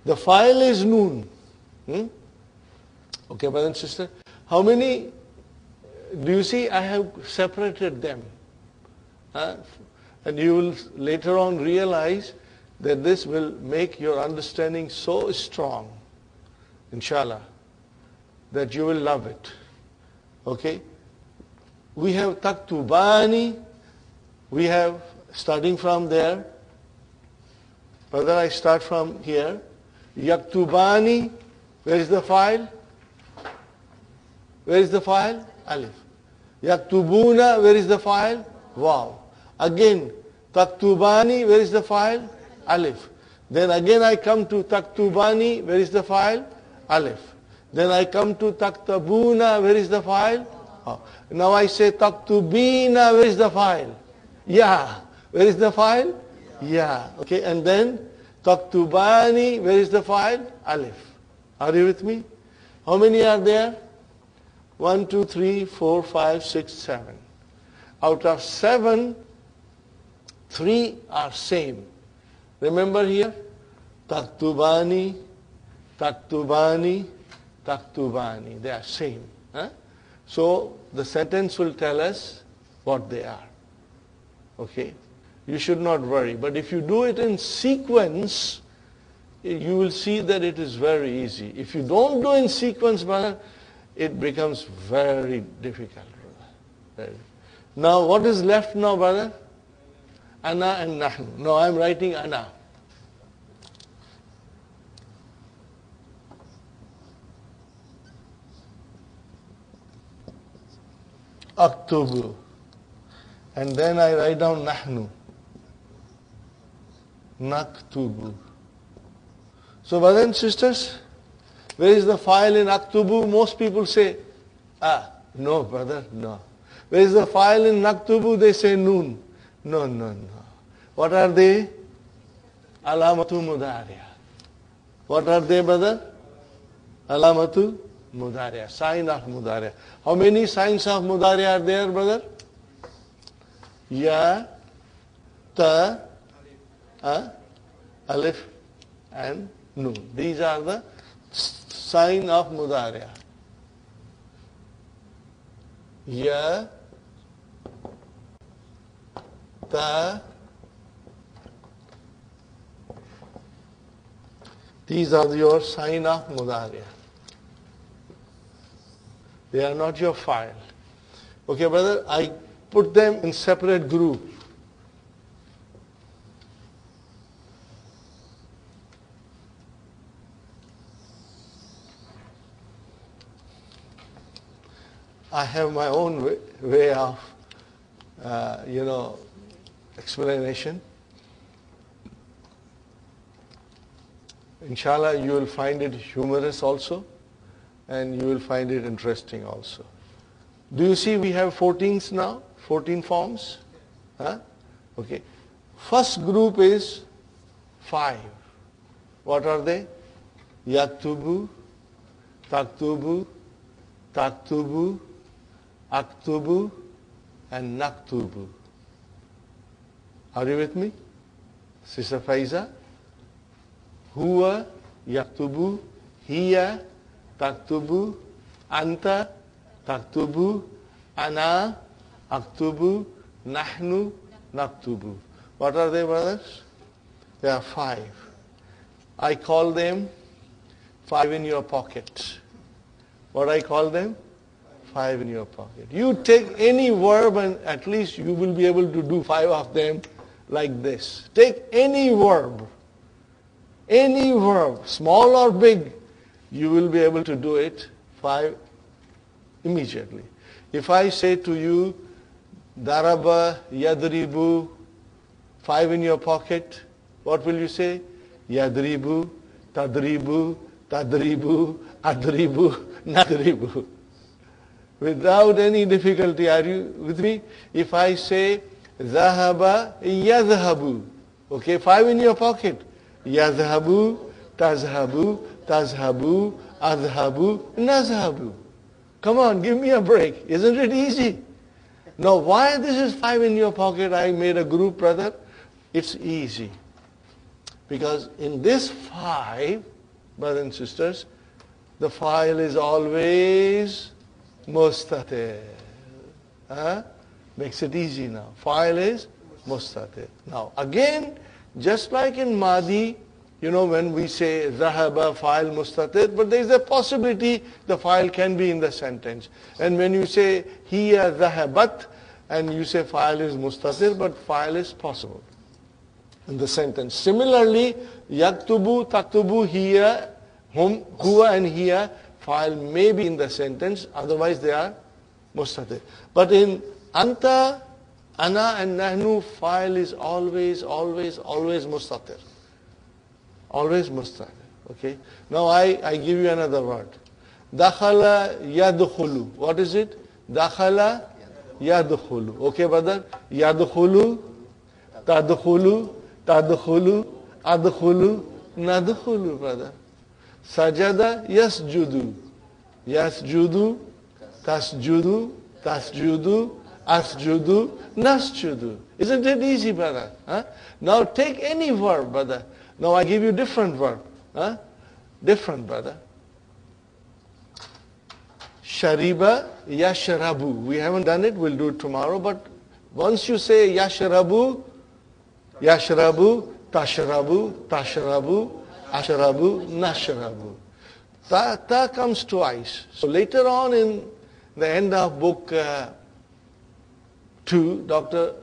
The file is noon. Okay, brother and sister. How many, do you see I have separated them? And you will later on realize that this will make your understanding so strong, inshallah, that you will love it. Okay? We have taktubani, we have, starting from there, brother, I start from here. Yaktubani, where is the file? Where is the file? Alif. Yaktubuna, where is the file? Waw. Again, taktubani, where is the file? Alif. Then again I come to taktubani, where is the file? Alif. Then I come to taktabuna, where is the file? Oh. Now I say taktubina, where is the file? Yeah. Where is the file? Yeah. Okay, and then Taktubani, where is the file? Alif. Are you with me? How many are there? 1, 2, 3, 4, 5, 6, 7. Out of 7, 3 are same. Remember here? Taktubani, taktubani, taktubani. They are same. Huh? So the sentence will tell us what they are. Okay? You should not worry. But if you do it in sequence, you will see that it is very easy. If you don't do in sequence, brother, it becomes very difficult, brother. Now, what is left now, brother? Ana and nahnu. Now, I'm writing ana. Aktubu. And then I write down nahnu. Naktubu. So, brothers and sisters, where is the file in Aktubu? Most people say, no, brother, no. Where is the file in Naktubu? They say noon. No, no, no. What are they? Alamatu mudaria. What are they, brother? Alamatu mudaria. Sign of mudaria. How many signs of mudaria are there, brother? Ya, ta, alif, and noon. These are the sign of mudaria. Ya, ta. These are your sign of mudaria. They are not your file. Okay, brother, I put them in separate group. I have my own way of, explanation. Inshallah, you will find it humorous also, and you will find it interesting also. Do you see we have 14s now? 14 forms? Huh? Okay. First group is 5. What are they? Yaktubu, taktubu, taktubu, aktubu, and naktubu. Are you with me? Sister Faiza? Huwa, yaktubu, hiya, taktubu, anta, taktubu, ana, aktubu, nahnu, naktubu. What are they, brothers? There are 5. I call them 5 in your pocket. What I call them? 5 in your pocket. You take any verb and at least you will be able to do 5 of them like this. Take any verb, small or big, you will be able to do it 5 immediately. If I say to you, daraba, yadribu, 5 in your pocket, what will you say? Yadribu, tadribu, tadribu, adribu, nadribu. Without any difficulty, are you with me? If I say, zahaba, yadhabu, okay, 5 in your pocket. Yadhabu, tazhabu, tazhabu, adhabu, nazhabu. Come on, give me a break. Isn't it easy? Now, why this is 5 in your pocket? I made a group, brother. It's easy. Because in this 5, brothers and sisters, the file is always mustatir. Makes it easy now. File is mustatir. Now, again, just like in Madi, when we say Zahaba, file mustatir, but there is a possibility the file can be in the sentence. And when you say Hiya Zahabat, and you say file is mustatir, but file is possible in the sentence. Similarly, Yaktubu, Taktubu, Hiya, Huwa and Hiya, file may be in the sentence, otherwise they are mustatir. But in Anta, Ana and Nahnu, file is always mustatir. Always mustatir. Okay? Now I give you another word. Dakhala yadkhulu. What is it? Dakhala yadkhulu. Okay, brother? Yadkhulu, tadkhulu, tadkhulu, Adkhulu, nadkhulu, brother. Sajada, yasjudu. Yasjudu, tasjudu, tasjudu, asjudu, nasjudu. Isn't it easy, brother? Huh? Now take any verb, brother. Now I give you different verb. Huh? Different, brother. Shariba, yashrabu. We haven't done it, we'll do it tomorrow, but once you say yashrabu, yashrabu, tashrabu, tashrabu, ashrabu, nashrabu. Ta comes twice. So later on in the end of book 2, Dr.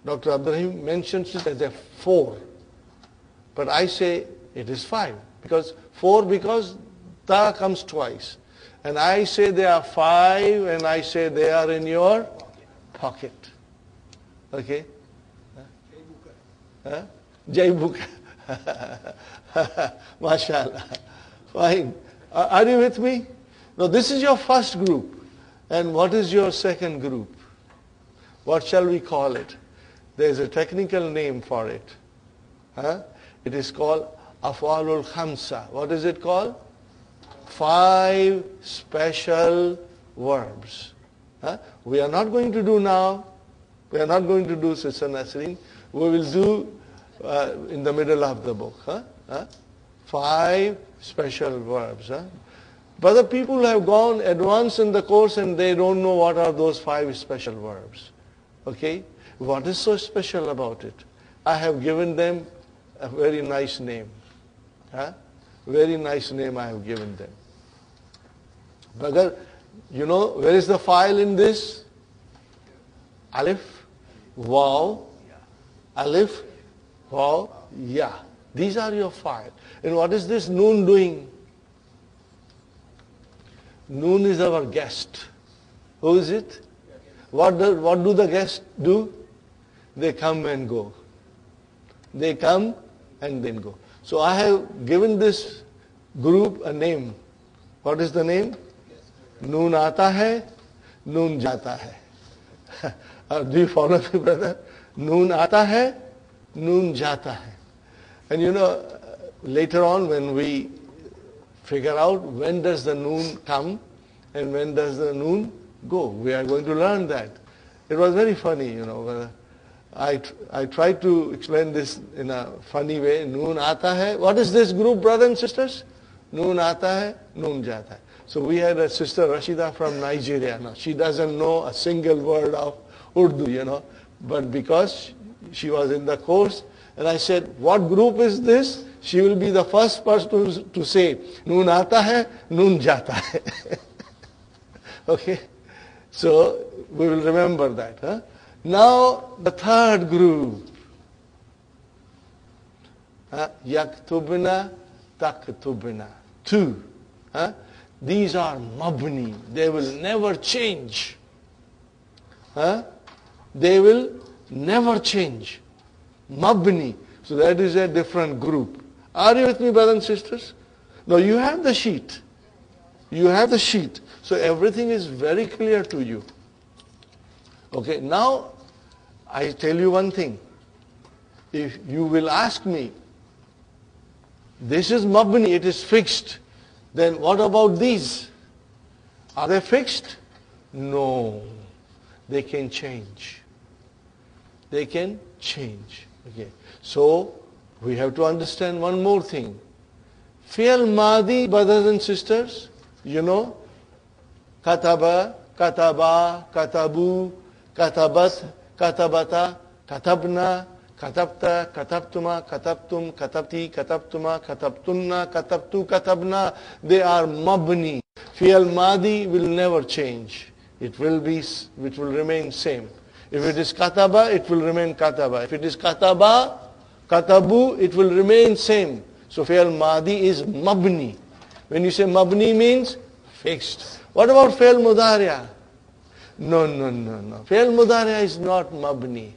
Abdurrahim mentions it as a 4. But I say it is 5. Because ta comes twice. And I say they are 5 and I say they are in your pocket. Okay? Jaibuka. MashaAllah. Fine. Are you with me? Now this is your first group. And what is your second group? What shall we call it? There is a technical name for it. It is called Af'alul Khamsa. What is it called? 5 special verbs. We are not going to do now. We are not going to do Sister Nasreen. We will do in the middle of the book. 5 special verbs. But the people have gone advanced in the course and they don't know what are those 5 special verbs. Okay? What is so special about it? I have given them a very nice name. Very nice name I have given them. But you know, where is the file in this? Alif, Waw, Alif, Waw, Ya. These are your file. And what is this Noon doing? Noon is our guest. Who is it? What do the guests do? They come and go. They come and then go. So I have given this group a name. What is the name? Noon aata hai, noon jata hai. Do you follow me, brother? Noon aata hai, noon jata hai. And you know, later on when we figure out when does the noon come and when does the noon go, we are going to learn that. It was very funny, you know. I tried to explain this in a funny way. Noon aata hai. What is this group, brothers and sisters? Noon aata hai, noon jata hai. So we had a sister Rashida from Nigeria. Now she doesn't know a single word of Urdu, you know. But because she was in the course, and I said, what group is this? She will be the first person to say, Noon aata hai, noon jata hai. Okay? So we will remember that. Now the third group. Yaktubna, taktubna. 2. These are mabni. They will never change. They will never change. Mabni. So that is a different group. Are you with me, brothers and sisters? Now you have the sheet. You have the sheet. So everything is very clear to you. Okay, now I tell you one thing. If you will ask me, this is mabni, it is fixed. Then what about these? Are they fixed? No. They can change. They can change. Okay. So we have to understand one more thing. Fi'al Madi, brothers and sisters, you know, kataba, kataba, katabu, katabat, katabata, katabna, katabta, katabtuma, katabtum, katabti, katabtuma, katabtunna, katabtu, katabna. They are mabni. Fi'al Madi will never change. It will remain same. If it is kataba, it will remain kataba. If it is kataba, katabu, it will remain same. So fi'al Madi is mabni. When you say mabni means fixed. What about fi'al mudaria? No. Fi'al mudaria is not mabni.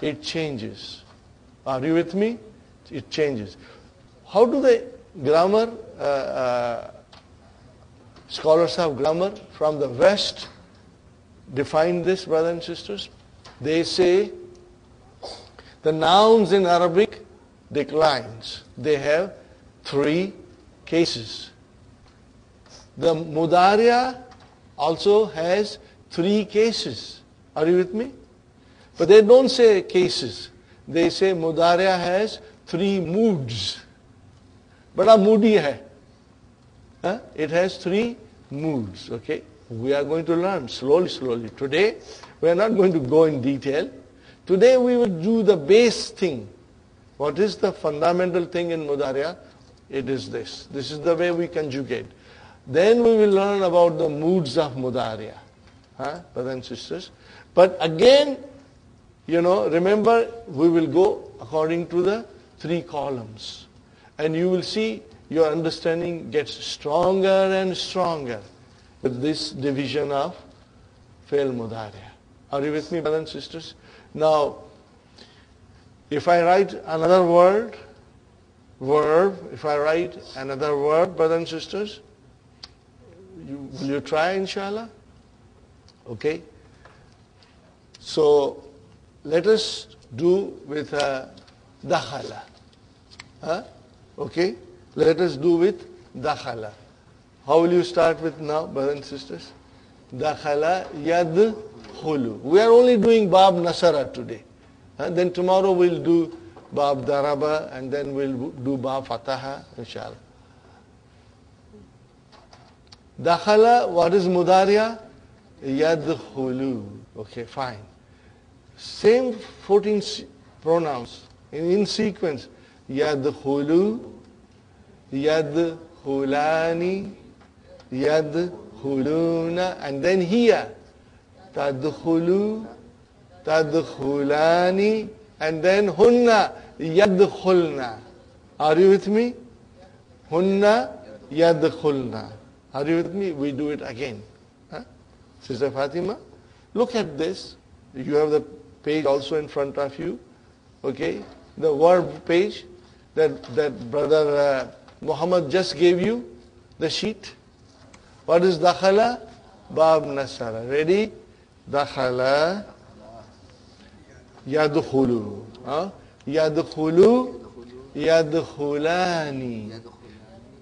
It changes. Are you with me? It changes. How do the grammar, scholars of grammar from the West define this, brothers and sisters? They say the nouns in Arabic declines. They have 3 cases. The mudaria also has 3 cases. Are you with me? But they don't say cases. They say mudaria has 3 moods. Bada moody hai. It has 3 moods. Okay? We are going to learn slowly. Today, we are not going to go in detail. Today we will do the base thing. What is the fundamental thing in mudaria? It is this. This is the way we conjugate. Then we will learn about the moods of mudaria. Brothers and sisters. But again, remember, we will go according to the 3 columns. And you will see your understanding gets stronger and stronger with this division of fail mudaria. Are you with me, brothers and sisters? Now, if I write another verb, if I write another verb, brothers and sisters, will you try, inshallah? Okay. So, let us do with dakhala. Okay? Let us do with dakhala. How will you start with now, brothers and sisters? Dakhala yadkhulu. We are only doing bab nasara today. Then tomorrow we'll do bab daraba and then we'll do bab fataha, inshallah. Dakhala, what is mudaria? Yadkhulu. Okay, fine. Same 14 pronouns in sequence. Yadkhulu, yadkhulani, yadkhuluna, and then here tadkhulu, tadkhulani, and then hunna, yadkhulna. Are you with me? Hunna, yadkhulna. Are you with me? We do it again. Sister Fatima, look at this. You have the page also in front of you. Okay? The verb page that brother Muhammad just gave you, the sheet. What is dakhala? Bab nasara. Ready? Dakhala yadkhulu. Yadkhulu, yadkhulani,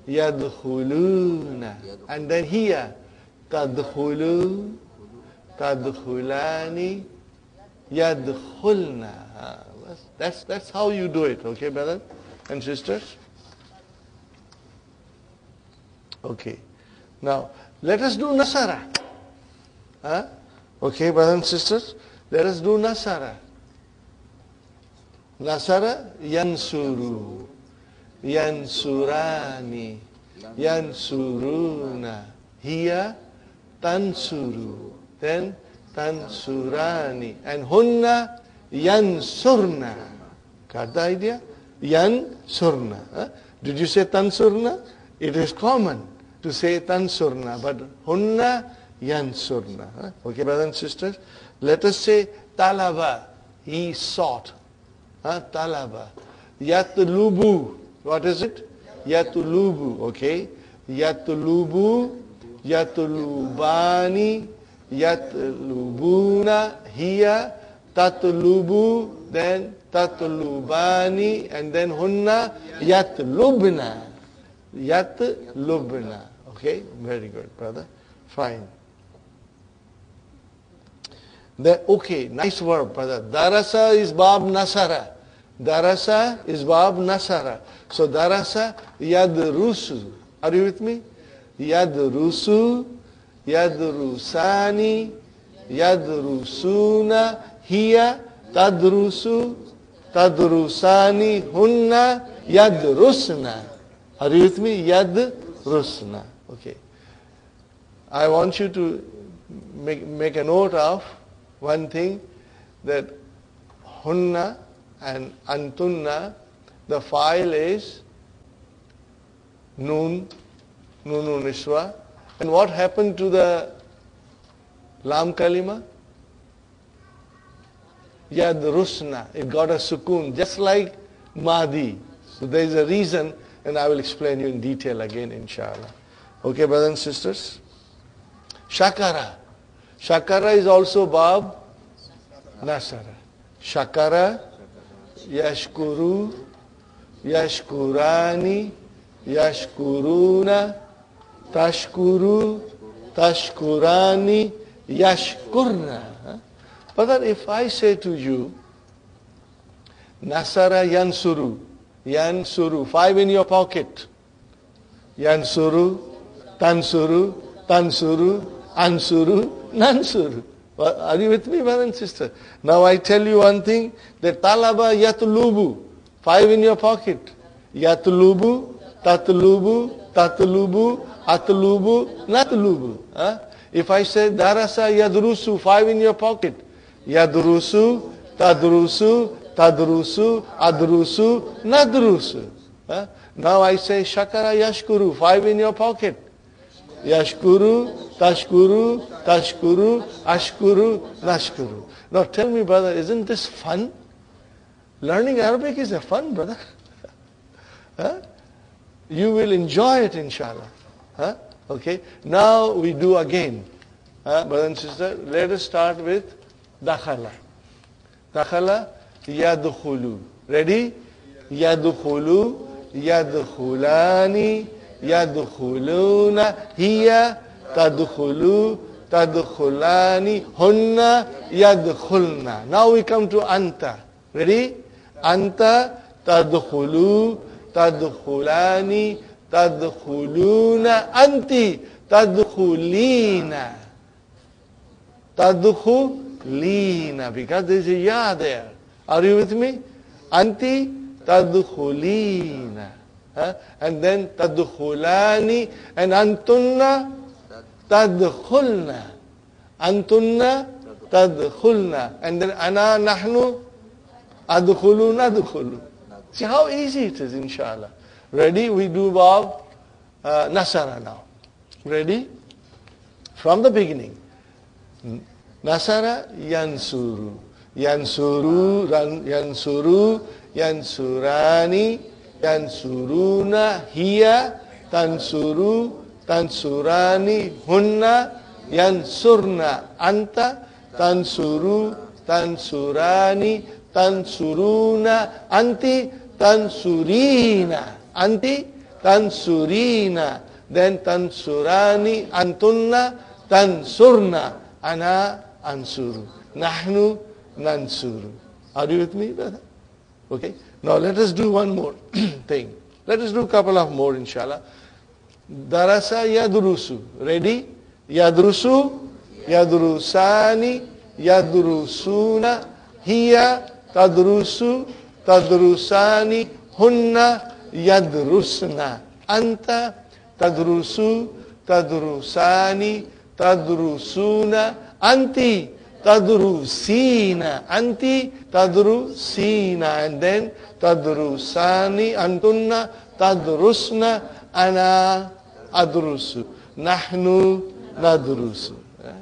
yadkhuluna. And then here, tadkhulu, tadkhulani, yadkhulna. That's how you do it, okay, brothers and sisters? Okay. Now, let us do nasara. Okay, brothers and sisters? Let us do nasara. Nasara, yansuru, yansurani, yansuruna. Here, tansuru. Then, tansurani. And hunna, yansurna. Got the idea? Yansurna. Did you say tansurna? It is common to say tansurna, but hunna, yansurna. Okay, brothers and sisters? Let us say talaba. He sought. Talaba. Yatlubu. What is it? Yatlubu. Okay. Yatlubu. Yatlubani. Yatlubuna. Here. Tatlubu. Then tatlubani. And then hunna. Yatlubna. Yatlubna. Okay. Very good, brother. Fine. Okay, nice verb, brother. Darasa is bab nasara. Darasa is bab nasara. So darasa yadrusu. Are you with me? Yadrusu, yadrusani, yadrusuna. Here, tadrusu, tadrusani, hunna, yadrusna. Are you with me? Yadrusna. Okay. I want you to make a note of one thing, that hunna and antunna, the file is nun, nunu niswa. And what happened to the lam kalima? Yadrusna. It got a sukun, just like madi. So there is a reason, and I will explain you in detail again, inshallah. Okay, brothers and sisters? Shakara. Shakara is also bab nasara. Shakara, yashkuru, yashkurani, yashkuruna, tashkuru, tashkurani, yashkurna. But if I say to you, Nasara yansuru, yansuru, 5 in your pocket. Yansuru, tansuru, tansuru, ansuru, nansuru. Are you with me, brother and sister? Now I tell you one thing, that talaba yatlubu, 5 in your pocket. Yatlubu, tatlubu, tatlubu, atlubu, natlubu. If I say darasa yadrusu, 5 in your pocket. Yadrusu, tadrusu, tadrusu, adrusu, nadrusu. Now I say shakara yashkuru, 5 in your pocket. Yashkuru, tashkuru, tashkuru, ashkuru, nashkuru. Now tell me, brother, isn't this fun? Learning Arabic is a fun, brother. You will enjoy it, inshallah. Okay. Now we do again. Brother and sister, let us start with dakhala. Dakhala, yadkhulu. Ready? Yadkhulu, yadkhulani, yadkhuluna, hiya, tadkhulu, tadkhulani, hunna, yadkhulna. Now we come to anta. Ready? Anta, tadkhulu, tadkhulani, tadkhuluna, anti, tadkhulina. Tadkhulina, because there is a ya there. Are you with me? Anti, tadkhulina. And then tadkhulani, and antunna, tadkhulna. Antunna, tadkhulna. And then ana, nahnu, adkhulu, nadkhulu. See how easy it is, inshallah. Ready? We do Bab Nasara now. Ready? From the beginning. Nasara yansuru. Yansuru, yansuru, yansurani, yansuruna, hiya, tansuru, tansurani, hunna, yansurna, anta, tansuru, tansurani, tansuruna, anti, tansurina, anti, tansurina, then tansurani, antunna, tansurna, ana, ansuru, nahnu, nansuru. Are you with me, brother? Okay. Now let us do one more thing. Let us do a couple of more, inshallah. Darasa yadrusu. Ready? Yadrusu, yadrusani, yadrusuna, hiya, tadrusu, tadrusani, hunna, yadrusna. Anta, tadrusu, tadrusani, tadrusuna, anti, tadrusina, anti, tadrusina, and then tadrusani, antunna, tadrusna, ana, adrusu, nahnu, nadrusu.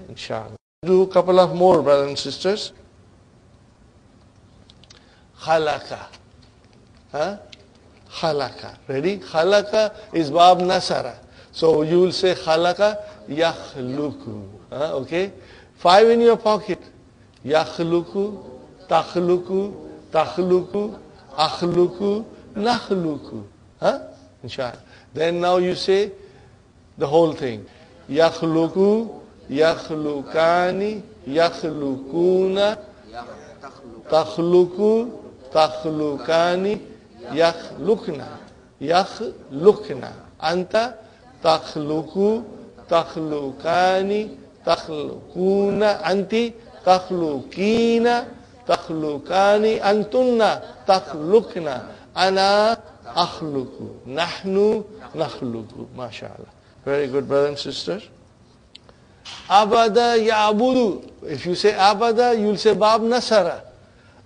Inshallah. Do a couple of more, brothers and sisters. Khalaka. Khalaka. Ready? Khalaka is Bab Nasara. So you will say Khalaka yakhluku. Okay? 5 in your pocket. Yakhluku, takhluku, takhluku, akhluku, nakhluku. Inshallah. Then now you say the whole thing. Yakhluku, yakhlukani, yakhlukuna, takhluku, takhlukani, yakhlukna, yakhlukna. Anta, takhluku, takhlukani, takhlukuna, anti, takhlukina, takhlukani, antunna, takhlukna, ana, akhluku, nahnu, nakhluku. MashaAllah. Very good, brothers and sisters. Abada ya'budu. If you say abada, you will say Bab Nasara.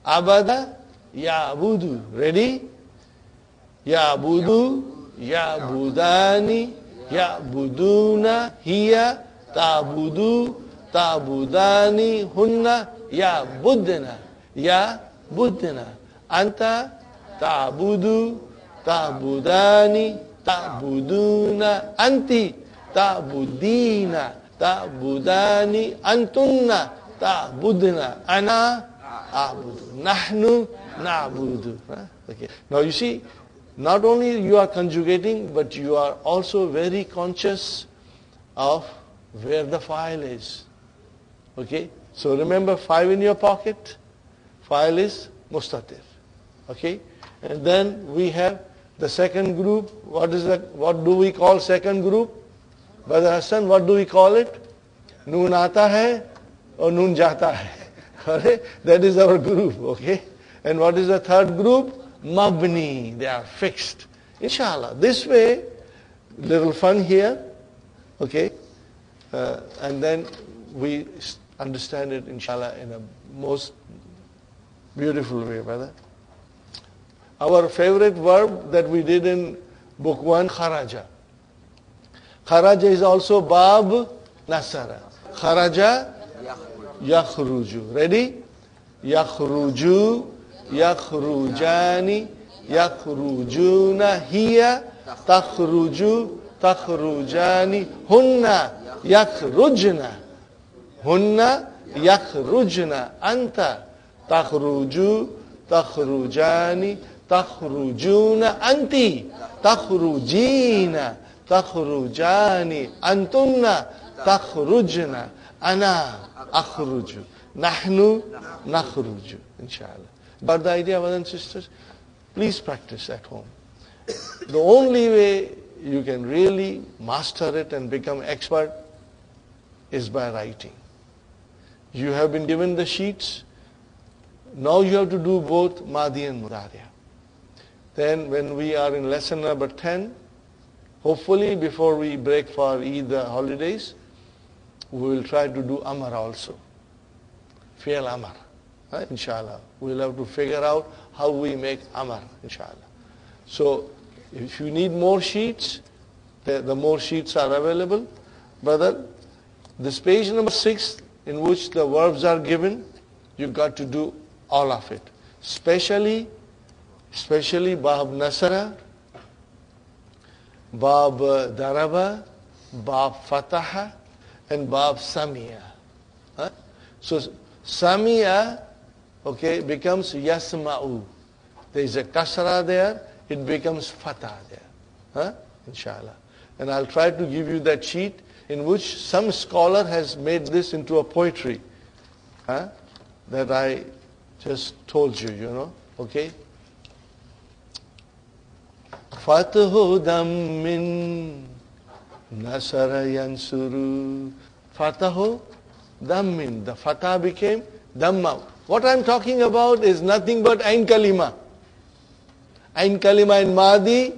Abada ya'budu. Ready? Ya'budu, ya'budani, ya'buduna, hiya, ta'budu, ta'budani, hunna, ya'budna, ya'budna. Anta, ta'budu, ta'budani, ta'buduna, anti, ta'budina, ta'budani, antunna, ta'budna, ana, a'budu, nahnu, na'budu. Okay. Now you see, not only you are conjugating, but you are also very conscious of where the file is. Okay? So remember, 5 in your pocket, file is mustatir. Okay? And then we have the second group. What do we call second group? Brother Hassan, what do we call it? Noon aata hai or noon jata hai. Okay? That is our group. Okay? And what is the third group? Mabni. They are fixed. Inshallah. This way, little fun here. Okay? And then we understand it, inshallah, in a most beautiful way, brother. Our favorite verb that we did in book 1, kharaja. Kharaja is also bab nasara. Kharaja, yakhruju. Ready? Yakhruju, yakhrujani, yakhrujuna, hiya, takhruju, takhrujani, hunna, yakhrujna. Hunna, yakhrujna, anta, takhruju, takhrujani, takhrujuna, anti, takhrujina, takhrujani, antunna, takhrujna, ana, akhruju, nahnu, nakhruju, inshallah. Got the idea, brothers and sisters? Please practice at home. The only way you can really master it and become expert is by writing. You have been given the sheets. Now you have to do both Madi and Mudaria. Then when we are in lesson number 10, hopefully before we break for Eid holidays, we will try to do Amar also. Fi'al Amar. Inshallah. We'll have to figure out how we make Amar, inshallah. So if you need more sheets, the more sheets are available. Brother, this page number 6 in which the verbs are given, you've got to do all of it. Especially Bab Nasara, Bab Daraba, Bab Fataha, and Bab Samia. So Samia, okay, becomes Yasma'u. There is a Kasra there, it becomes Fatah there. Inshallah. And I'll try to give you that sheet in which some scholar has made this into a poetry. That I just told you, you know. Okay? Fatahu dammin nasara yansuru. Fatahu dammin. The fatah became damma. What I'm talking about is nothing but ain kalima. Ain kalima in Madi,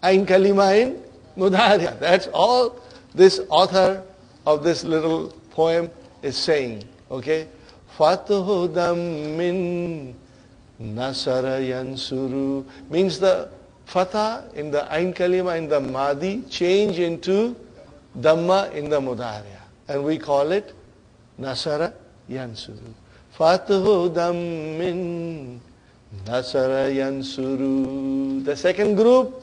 ain kalima in Mudaria. That's all this author of this little poem is saying. Okay? Fatahu dammin nasara yansuru means the fatah in the ain kalima in the Madi change into Dhamma in the Mudaria. And we call it Nasara yansuru. Fatahu dammin nasara yansuru. The second group,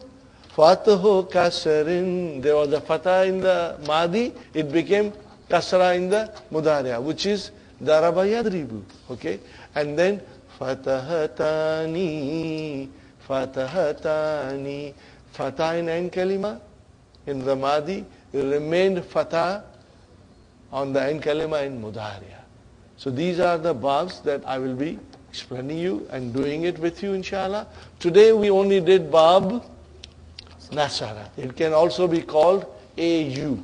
Fatahu kasrin. There was a fatah in the Madi, it became kasra in the Mudaria, which is Daraba yadribu. Okay? And then Fatahatani, Fatahatani. Fatah in ain kalima in the Madi, it remained fatah on the ain kalima in Mudaria. So these are the babs that I will be explaining you and doing it with you, inshallah. Today we only did bab Nasara. It can also be called AU.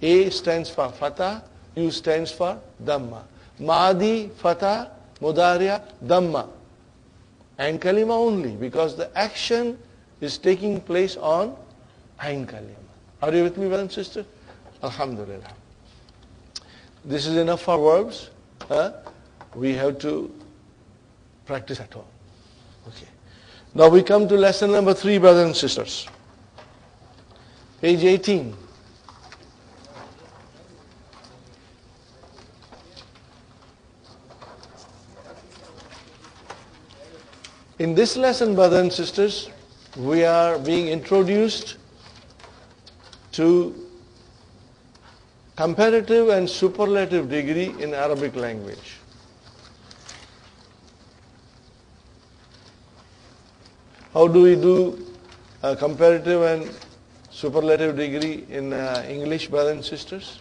A stands for fatah, U stands for Dhamma. Madi, fatah, Mudaria, Dhamma. Ain kalima only, because the action is taking place on ain kalima. Are you with me, brothers and sisters? Alhamdulillah. This is enough for verbs. We have to practice at home. Okay. Now we come to lesson number 3, brothers and sisters. Page 18. In this lesson, brothers and sisters, we are being introduced to comparative and superlative degree in Arabic language. How do we do comparative and superlative degree in English, brothers and sisters?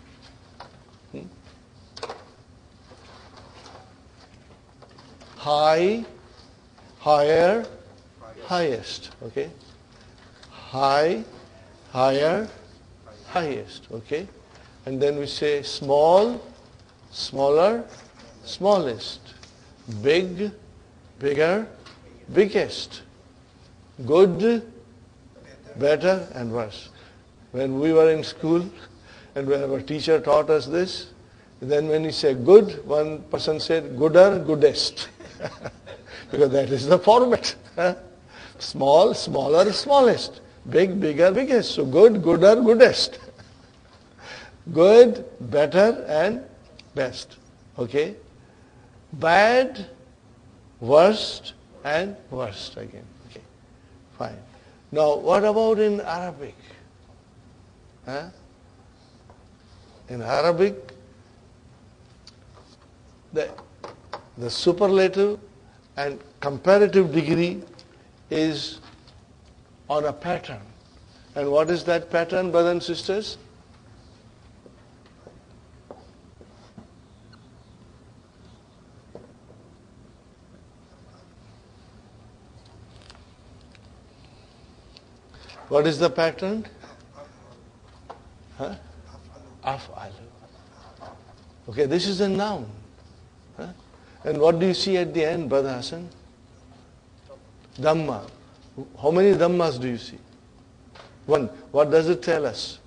High, higher, highest. Okay? High, higher, highest. Okay? And then we say small, smaller, smallest. Big, bigger, biggest. Good, better, and worse. When we were in school and when our teacher taught us this, then when he said good, one person said gooder, goodest. Because that is the format. Small, smaller, smallest. Big, bigger, biggest. So good, gooder, goodest. Good, better, and best. Okay? Bad, worst, and worst again. Okay, fine. Now, what about in Arabic? In Arabic, the superlative and comparative degree is on a pattern. And what is that pattern, brothers and sisters? What is the pattern? Af'alu. Okay, this is a noun. And what do you see at the end, Brother Hassan? Dhamma. How many dhammas do you see? One. What does it tell us?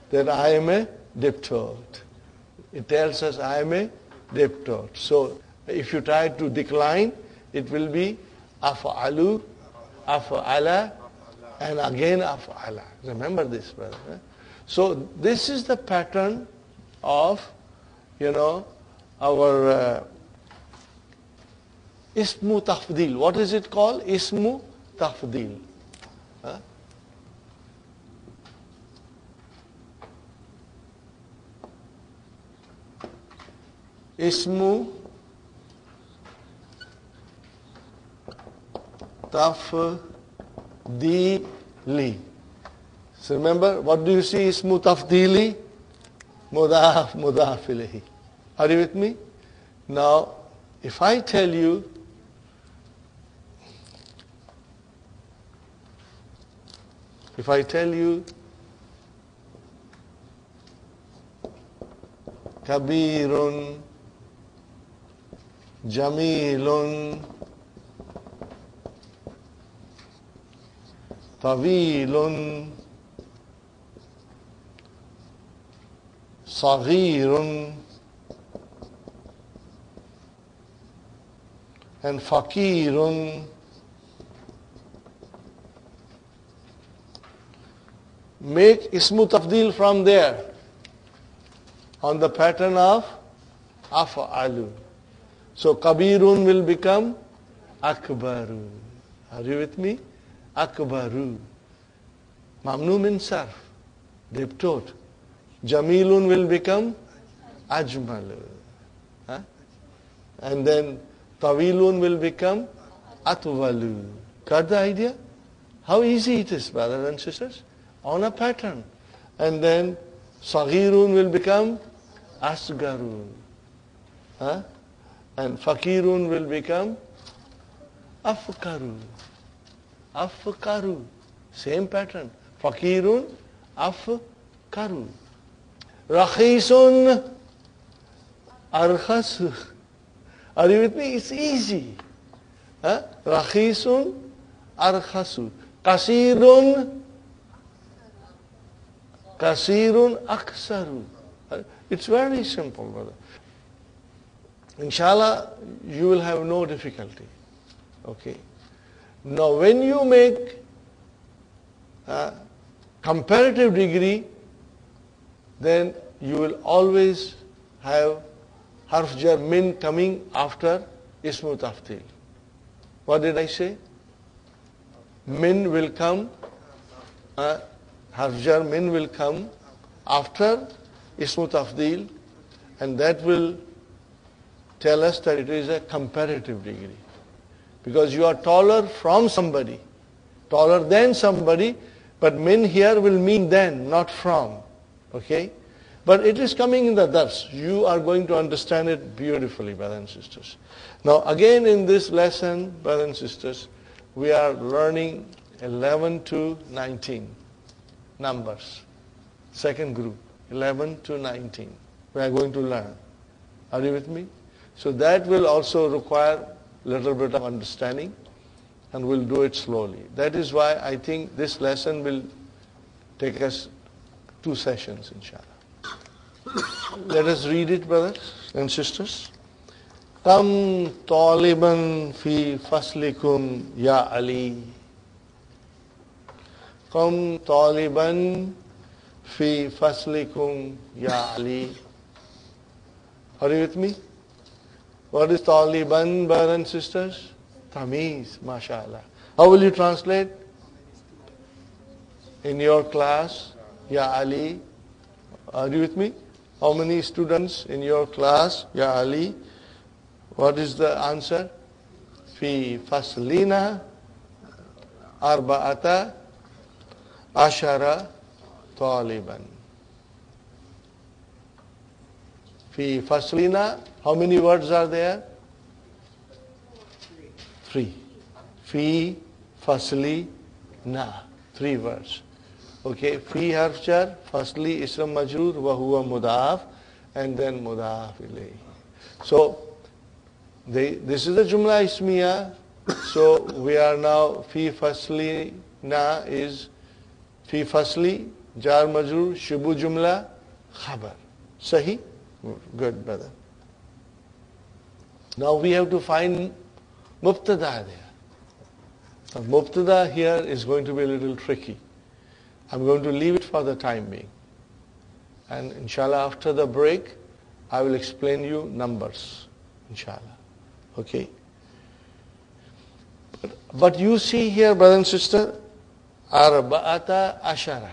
That I am a diptode. It tells us I am a diptode. So if you try to decline, it will be af'alu, af'ala, and again af'ala. Remember this, brother. So this is the pattern of, our ismu tafdil. What is it called? Ismu tafdil. Ismu tafdili. So remember, what do you see? Ismu tafdili? Mudaf, mudaf ilayhi. Are you with me? Now, if I tell you, kabirun, jamilun, tawilun, saghirun, and fakirun, make ismu tafdil from there on the pattern of af'alu. So kabirun will become akbaru. Are you with me? Akbaru. Mamnu min sarf. Diptode. Jamilun will become ajmalu. And then tawilun will become atwalu. Got the idea? How easy it is, brothers and sisters? On a pattern. And then saghirun will become asgarun. And fakirun will become afkaru. Afkaru. Same pattern. Fakirun, afkaru. Rakhisun, arkhasu. Are you with me? It's easy. Rakhisun, arkhasu. Kasirun, aksaru. It's very simple, brother. Inshallah, you will have no difficulty. Okay. Now, when you make comparative degree, then you will always have harf jar min coming after ismu tafdil. What did I say? Min will come, harf jar min will come after ismu tafdil, and that will tell us that it is a comparative degree. because you are taller from somebody, taller than somebody, but min here will mean than, not from. Okay? But it is coming in the dars. You are going to understand it beautifully, brothers and sisters. Now again in this lesson, brothers and sisters, we are learning 11 to 19 numbers. Second group, 11 to 19. We are going to learn. Are you with me? So that will also require a little bit of understanding, and we'll do it slowly. That is why I think this lesson will take us 2 sessions, inshallah. Let us read it, brothers and sisters. Kam taliban fi faslikum ya Ali. Kam taliban fi faslikum ya Ali. Are you with me? What is taliban, brothers and sisters? Tamiz, mashallah. How will you translate? In your class, ya Ali. Are you with me? How many students in your class, ya Ali? What is the answer? Fi faslina arba'ata ashara taliban. Fi faslina, how many words are there? 3. Fi fasli na. 3 words. Okay, fi harf jar, firstly ism majroor wa huwa mudaf, and then mudaf ilayhi. So this is the jumla ismiya. So we are now fi fasli na is fi fasli jar majroor shubu jumla khabar. Sahi? Good, brother. Now we have to find mubtada there. Now, mubtada here is going to be a little tricky. I'm going to leave it for the time being. And inshallah, after the break, I will explain you numbers. Inshallah. Okay. But you see here, brother and sister, arba'ata ashara.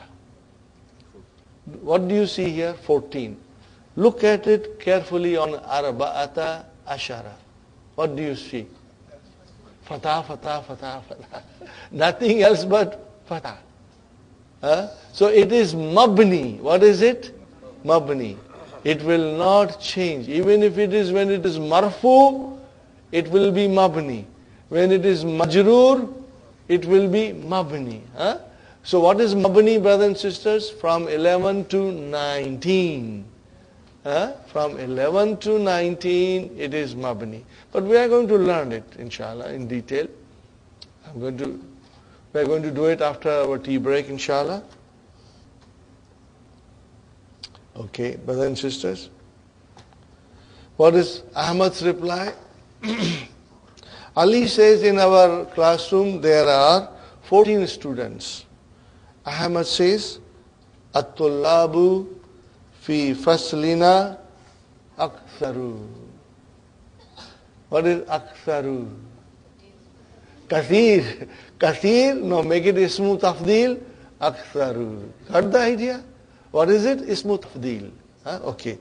What do you see here? 14. Look at it carefully on arba'ata ashara. What do you see? Fatah, fatah, fatah, fatah. Nothing else but fatah. So it is mabni. What is it? Mabni. It will not change. Even if it is when it is marfu, it will be mabni. When it is majroor, it will be mabni. So what is mabni, brothers and sisters? From 11 to 19. From 11 to 19, it is mabni. But we are going to learn it, inshallah, in detail. We are going to do it after our tea break, inshallah. Okay, brothers and sisters. What is Ahmad's reply? Ali says in our classroom there are 14 students. Ahmad says, At-tullabu fi faslina aktharu. What is aktharu? Kathir. Kathir, no, make it ismu tafdil, aktharu. Got the idea? What is it? Ismu tafdil. Okay.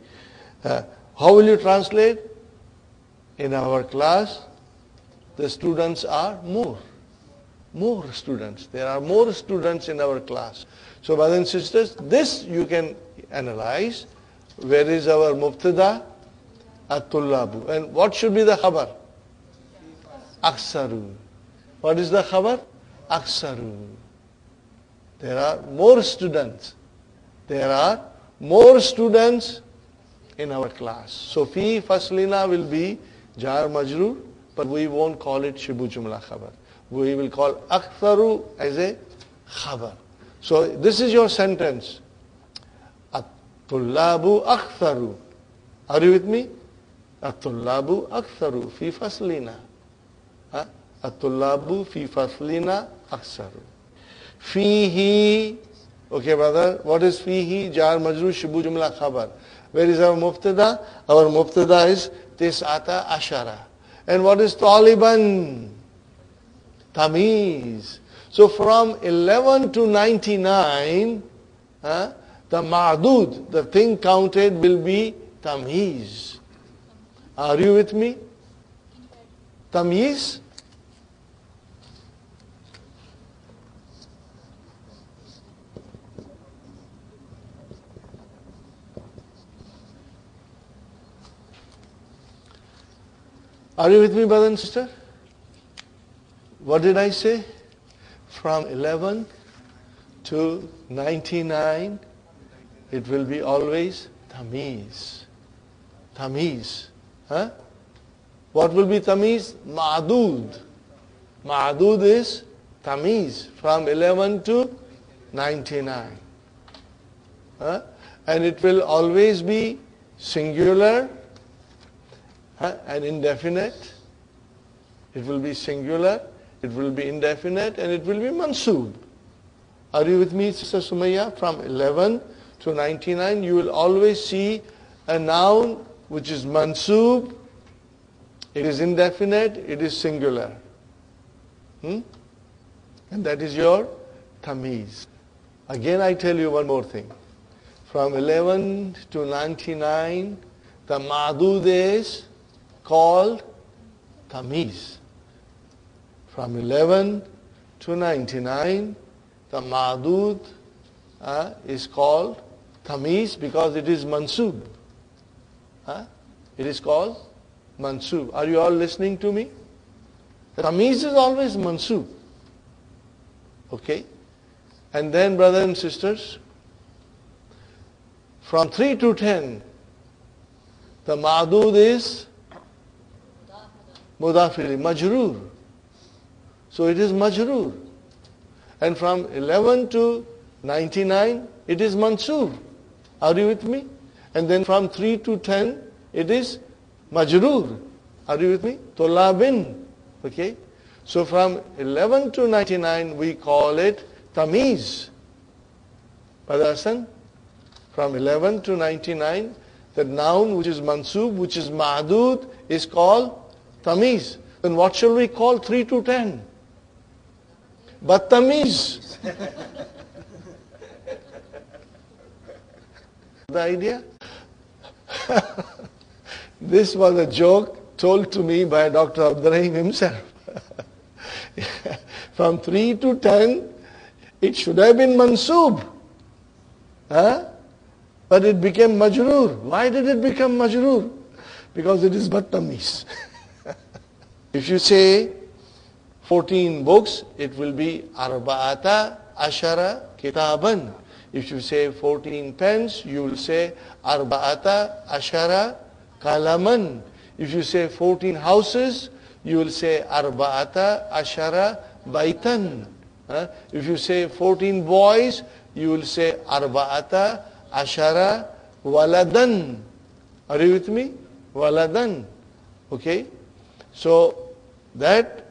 How will you translate? In our class, the students are more. More students. There are more students in our class. So, brothers and sisters, this you can analyze. Where is our mubtada? At-tullabu. And what should be the khabar? Aksaru. What is the khabar? Aksaru. There are more students. There are more students in our class. So fi faslina will be jar majroor, but we won't call it shibu jumla khabar. We will call aktharu as a khabar. So this is your sentence. At-tullabu aktharu. Are you with me? At-tullabu aktharu fi faslina. At-tullabu fi faslina aksaru. Fihi. Okay, brother. What is fihi? Jar majroor shibu jumla khabar. Where is our mubtada? Our mubtada is tis'ata ashara. And what is taliban? Tamiz. So from 11 to 99, the ma'dud, the thing counted will be tamiz. Are you with me? Tamiz? Are you with me, brother and sister? What did I say? From 11 to 99, it will be always tamiz. Tamiz. Huh? What will be tamiz? Ma'adud. Ma'adud is tamiz from 11 to 99. Huh? And it will always be singular and indefinite. It will be singular, it will be indefinite, and it will be mansoob. Are you with me, Sister Sumayya? From 11 to 99, you will always see a noun which is mansoob, it is indefinite, it is singular. And that is your tamiz. Again, I tell you one more thing. From 11 to 99, the ma'dud is called tamiz. From 11 to 99, the ma'dud is called tamiz because it is mansoob. It is called mansoob. Are you all listening to me? Tamiz is always mansoob. Okay? And then, brothers and sisters, from 3 to 10, the ma'dud is mudafili, majroor. So it is majroor. And from 11 to 99, it is mansoob. Are you with me? And then from 3 to 10, it is majroor. Are you with me? Tulabin. Okay? So from 11 to 99, we call it tamiz. Brother Hassan, from 11 to 99, the noun which is mansoob, which is ma'dud, is called tamiz. Then what shall we call 3 to 10? But tamiz. The idea? This was a joke told to me by Dr. Abdurrahim himself. From 3 to 10, it should have been mansoob. But it became majroor. Why did it become majroor? Because it is battamiz. If you say 14 books, it will be arba'ata ashara kitaban. If you say 14 pens, you will say arba'ata ashara kalaman. If you say 14 houses, you will say arba'ata ashara baitan. If you say 14 boys, you will say arba'ata ashara waladan. Are you with me? Waladan. Okay? So that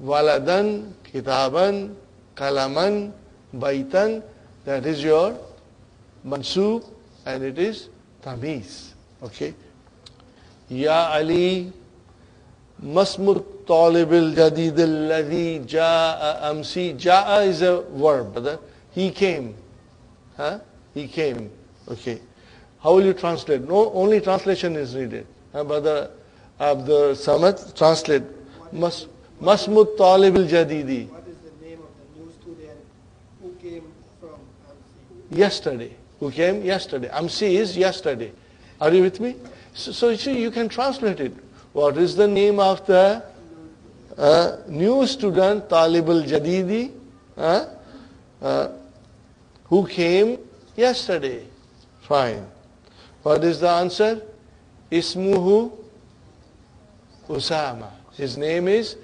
waladan, kitaban, kalaman, baitan, that is your mansoob and it is tamiz. Okay? Ya Ali masmut talibil jadid alladhi ja'a amsi. Ja'a is a verb, brother. He came. He came. Okay. How will you translate? No, only translation is needed. Brother Abdul Samad, translate. Masmut talibil jadidi. What is the name of the new student who came from Amsi? Yesterday. Who came yesterday. Amsi is yesterday. Are you with me? So you see, you can translate it. What is the name of the new student, Talibul Jadidi, who came yesterday? Fine. What is the answer? Ismuhu Usama. His name is,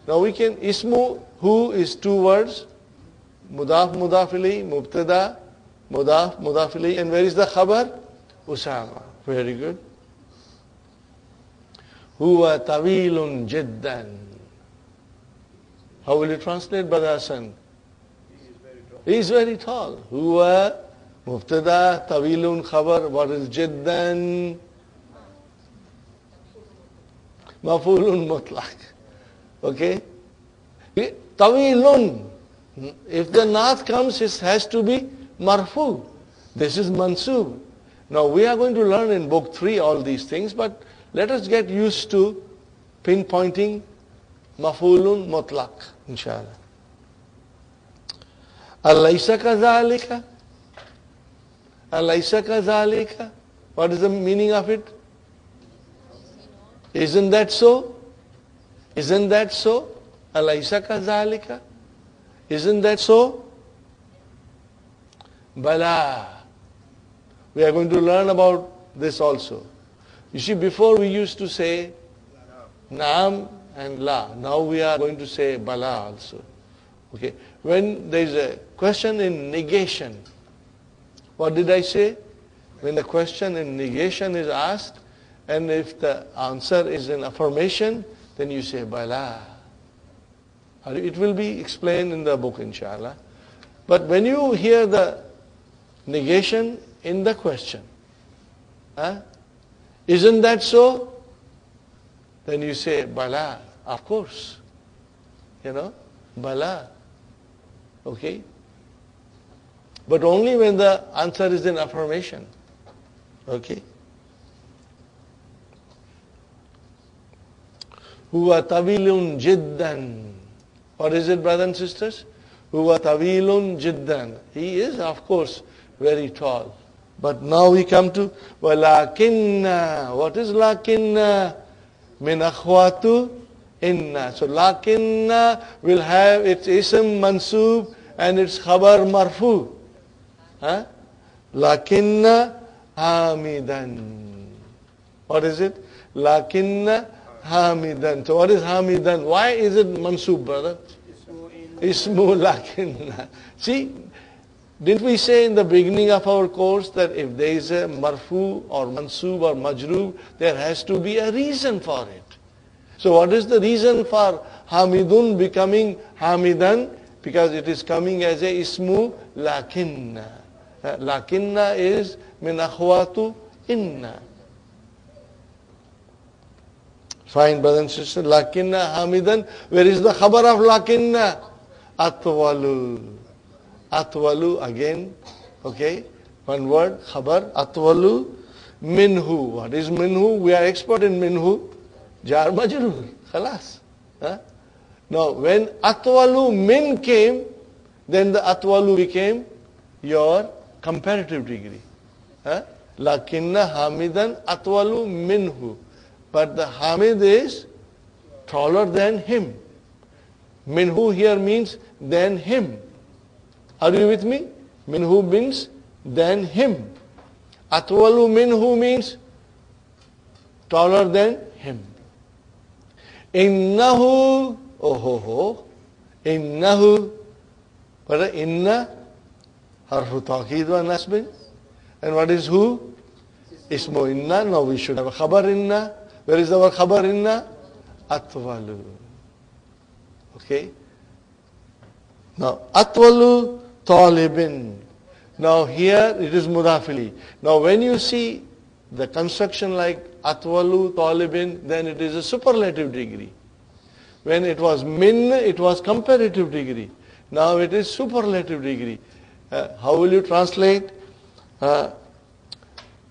now we can, Ismu, who is 2 words, Mudaf, Mudafili, Mubtada, Mudaf, Mudafili, and where is the khabar? Usama. Very good. Huwa tawilun jiddan. How will you translate, Brother Hassan? He is very tall. Huwa mubtada, tawilun, khabar. What is jiddan? Mafulun mutlaq. Okay? Tawilun. If the nath comes, it has to be marfu. This is mansoob. Now we are going to learn in book 3 all these things, but let us get used to pinpointing mafulun mutlaq, inshallah. Alaysa kadhalika? Alaysa kadhalika? What is the meaning of it? Isn't that so? Isn't that so? Alaysa kazalika? Isn't that so? Bala. We are going to learn about this also. You see, before we used to say Naam and La. Now we are going to say Bala also. Okay. When there is a question in negation, what did I say? When the question in negation is asked, and if the answer is in affirmation, then you say Bala. It will be explained in the book, inshallah. But when you hear the negation in the question, isn't that so? Then you say Bala, of course. Bala. Okay? But only when the answer is in affirmation. Okay? Huwa tawilun jiddan. What is it, brothers and sisters? Huwa tawilun jiddan. He is, of course, very tall. But now we come to walakinna. What is lakinna? Min akhwatu inna. So lakinna will have its ism mansub and its khabar marfu. Lakinna hamidan. What is it? Lakinna hamidan. So what is hamidan? Why is it mansub, brother? Ismu lakinna. See, didn't we say in the beginning of our course that if there is a marfu or mansub or majroob, there has to be a reason for it. So what is the reason for hamidun becoming hamidan? Because it is coming as a ismu lakinna. Lakinna is min akhwatu inna. Fine, brothers and sisters. Lakinna hamidan. Where is the khabar of lakinna? Atwalu. Atwalu again. Okay. One word. Khabar. Atwalu. Minhu. What is minhu? We are expert in minhu. Jar majrur. Khalas. Now, when atwalu min came, then the atwalu became your comparative degree. Lakinna hamidan atwalu minhu. But the hamid is taller than him. Minhu here means than him. Are you with me? Minhu means than him. Atwalu minhu means taller than him. Innahu, innahu, what is inna? Harfu taqeed wa nasbin. And what is who? Ismu inna. Now we should have a khabar inna. Where is our khabar inna? Atwalu. Okay. Now atwalu talibin. Now here it is mudafili. Now when you see the construction like atwalu talibin, then it is a superlative degree. When it was min, it was comparative degree. Now it is superlative degree. How will you translate? How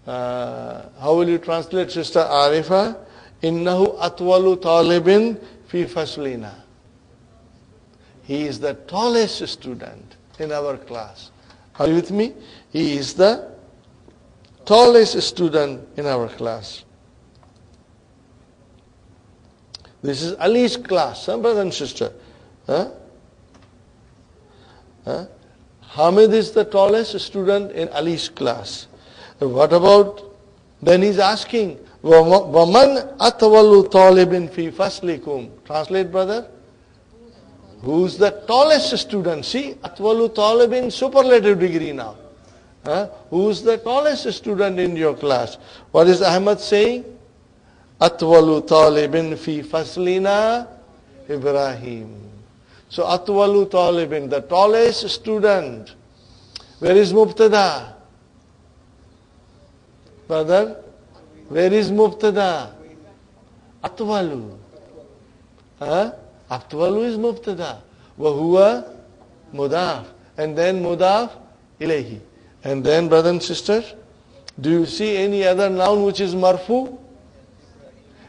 will you translate, Sister Arifa? Innahu atwalu talibin fi faslina. He is the tallest student in our class. Are you with me? He is the tallest student in our class. This is Ali's class, brother and sister. Hamid is the tallest student in Ali's class. What about, then he's asking, وَمَنْ أَطْوَلُ طَالِبٍ فِي فَصْلِكُمْ. Translate, brother. Who's the tallest student? See, أَطْوَلُ طَالِبٍ, superlative degree now. Who's the tallest student in your class? What is Ahmad saying? أَطْوَلُ طَالِبٍ فِي فَصْلِنَا Ibrahim. So أَطْوَلُ طَالِبٍ, the tallest student. Where is Mubtada? Brother, where is Mubtada? Atwalu. Atwalu is Mubtada. Wahuwa Mudaf. And then Mudaf Ilayhi. And then, brother and sister, do you see any other noun which is marfu?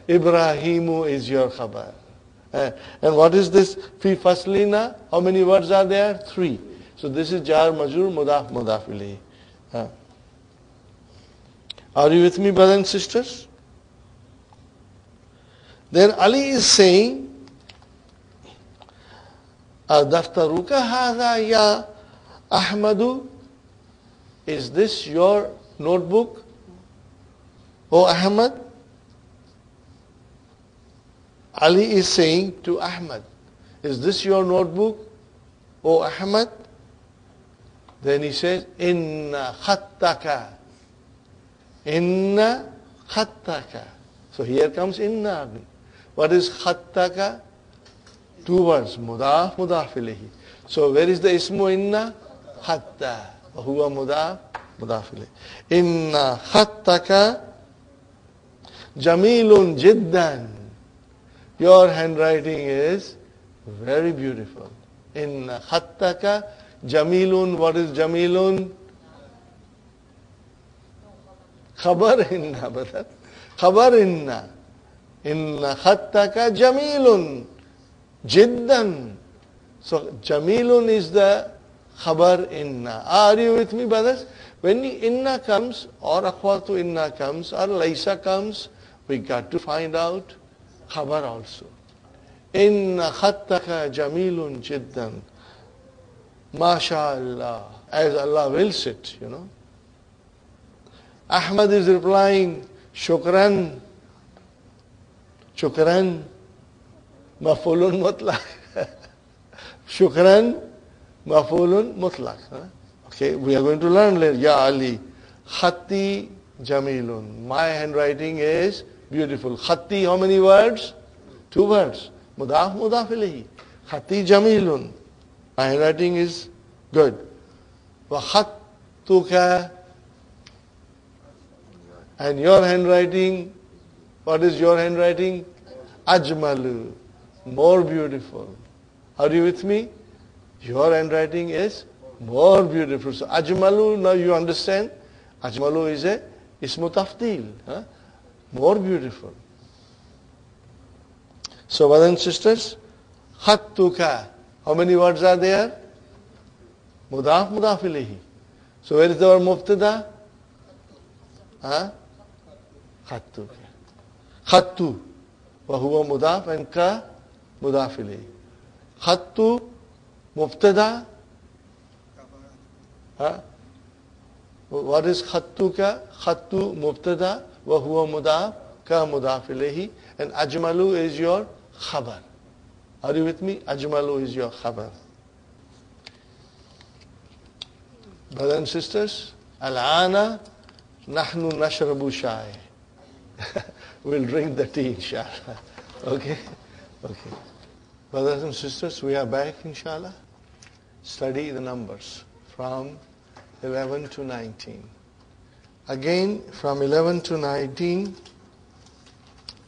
Ibrahimu is your khabar. And what is this? Fi faslina. How many words are there? 3. So this is jar majrur mudaf mudaf ilayhi. Are you with me, brothers and sisters? Then Ali is saying Daftaruka hadha ya Ahmadu? Is this your notebook, O Ahmad? Ali is saying to Ahmad, is this your notebook, O Ahmad? Then he says, Inna khattaka. Inna khattaka. So here comes inna. What is khattaka? Two words, mudaf, mudaf ilayhi. So where is the ismu inna? Khatta. Huwa mudaf, mudaf ilayhi. Inna khattaka jamilun jiddan. Your handwriting is very beautiful. Inna khattaka jamilun. What is jamilun? Khabar inna, brother. Khabar inna. Inna khattaka jamilun jiddan. So jamilun is the khabar inna. Are you with me, brothers? When inna comes, or akhwatu inna comes, or laysa comes, we got to find out khabar also. Inna khattaka jamilun jiddan. MashaAllah. As Allah wills it, you know. Ahmad is replying, Shukran. Shukran. Mafulun mutlaq. Shukran. Mafulun mutlaq. Okay, we are going to learn later. Ya Ali. Khatti jamilun. My handwriting is beautiful. Khatti, how many words? Two words. Mudaf, mudaf ilayhi. Khatti jamilun. My handwriting is good. Wa khattuka. And your handwriting, what is your handwriting? Ajmalu. More beautiful. Are you with me? Your handwriting is more beautiful. So ajmalu, now you understand? Ajmalu is a ismu tafdil. More beautiful. So brothers and sisters, khattuka. How many words are there? Mudaf, mudaf ilayhi. So where is our mubtada? Khattu. Khattu. Wa huwa mudaf and ka mudaf ilayhi. Khattu mubtada. What is khattuka? Khattu mubtada wa huwa mudaf ka mudaf ilayhi. And ajmalu is your khabar. Are you with me? Ajmalu is your khabar. Brothers and sisters, al-ana nahnu nashrabu shay. We'll drink the tea, inshallah. Okay? Okay. Brothers and sisters, we are back, inshallah. Study the numbers from 11 to 19. Again, from 11 to 19,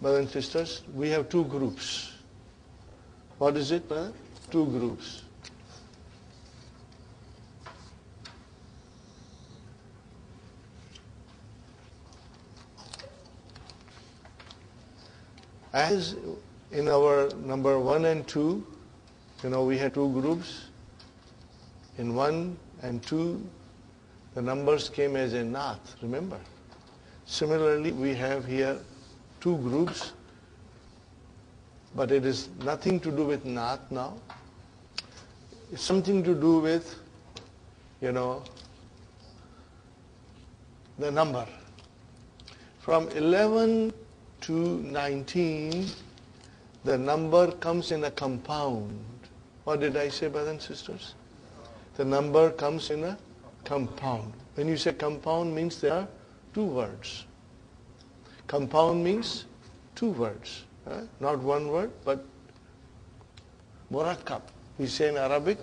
brothers and sisters, we have two groups. What is it, brother? Two groups. As in our number 1 and 2, we had two groups. In 1 and 2, the numbers came as a nath, remember? Similarly, we have here two groups, but it is nothing to do with nath now. It's something to do with, the number. From 11 to 19, the number comes in a compound. What did I say, brothers and sisters? The number comes in a compound. When you say compound, means there are two words. Compound means two words. Not one word, but murakkab. We say in Arabic,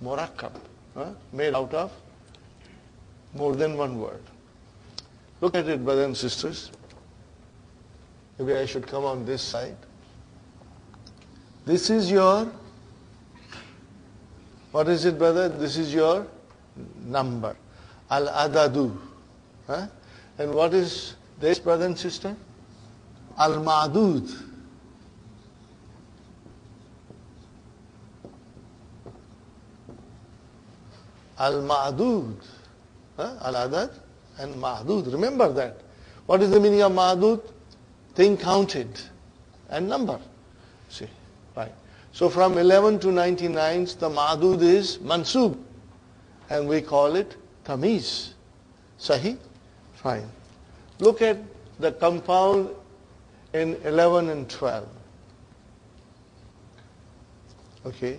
murakkab. Made out of more than one word. Look at it, brothers and sisters. Maybe I should come on this side. This is your, what is it, brother? This is your number. Al-adadu. And what is this, brother and sister? Al-ma'dud. Al-ma'dud. Al-adad and ma'dud. Remember that. What is the meaning of ma'dud? Thing counted and number. See, right. So from 11 to 99, the ma'dud is mansub. And we call it tamiz. Sahi? Fine. Look at the compound in 11 and 12. Okay.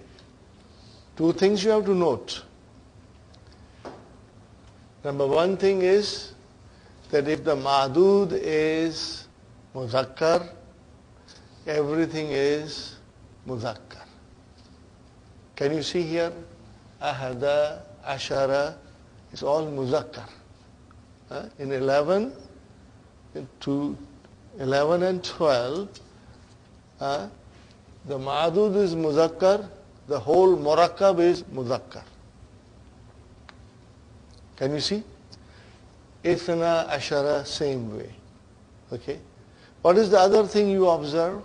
Two things you have to note. Number one thing is that if the ma'dud is muzakkar, everything is muzakkar. Can you see here? Ahada, ashara, it's all muzakkar. In 11 to 11 and 12, the ma'dud is muzakkar, the whole murakkab is muzakkar. Can you see? Ithna, ashara, same way. Okay. What is the other thing you observe?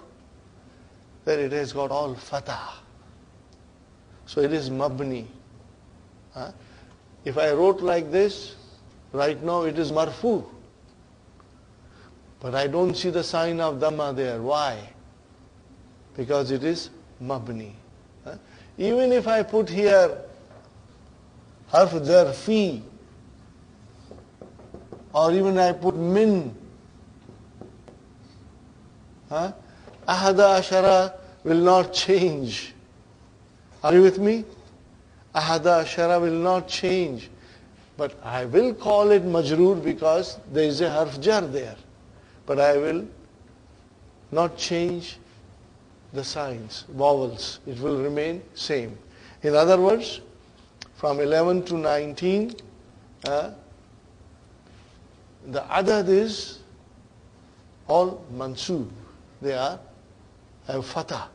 That it has got all fatah. So it is mabni. If I wrote like this, right now it is marfu. But I don't see the sign of dhamma there. Why? Because it is mabni. Even if I put here harf jar fi, or even I put min, ahada ashara will not change. Are you with me? Ahada ashara will not change. But I will call it majroor because there is a harf jar there. But I will not change the signs, vowels. It will remain same. In other words, from 11 to 19, the adad is all mansub. They have fatah.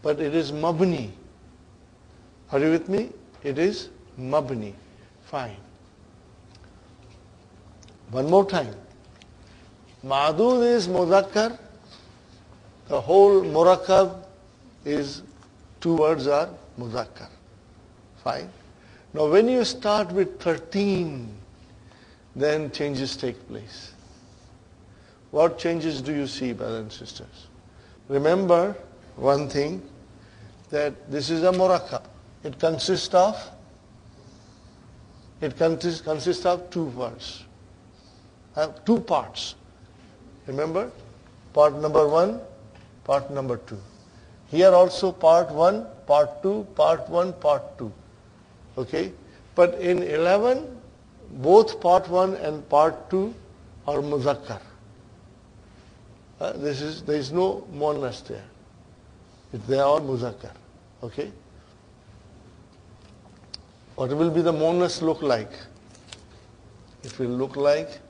But it is mabni. Are you with me? It is mabni. Fine. One more time. Ma'dud is muzakkar. The whole murakkab is, two words are muzakkar. Fine. Now when you start with 13, then changes take place. What changes do you see, brothers and sisters? Remember one thing, that this is a murakkab. It consists of two words, two parts. Remember, part number 1, part number 2. Here also part 1, part 2, part 1, part 2. Okay? But in 11, both part 1 and part 2 are muzakkar. There is no muannas there. They are all muzakkar. Okay? What will be the muannas look like? It will look like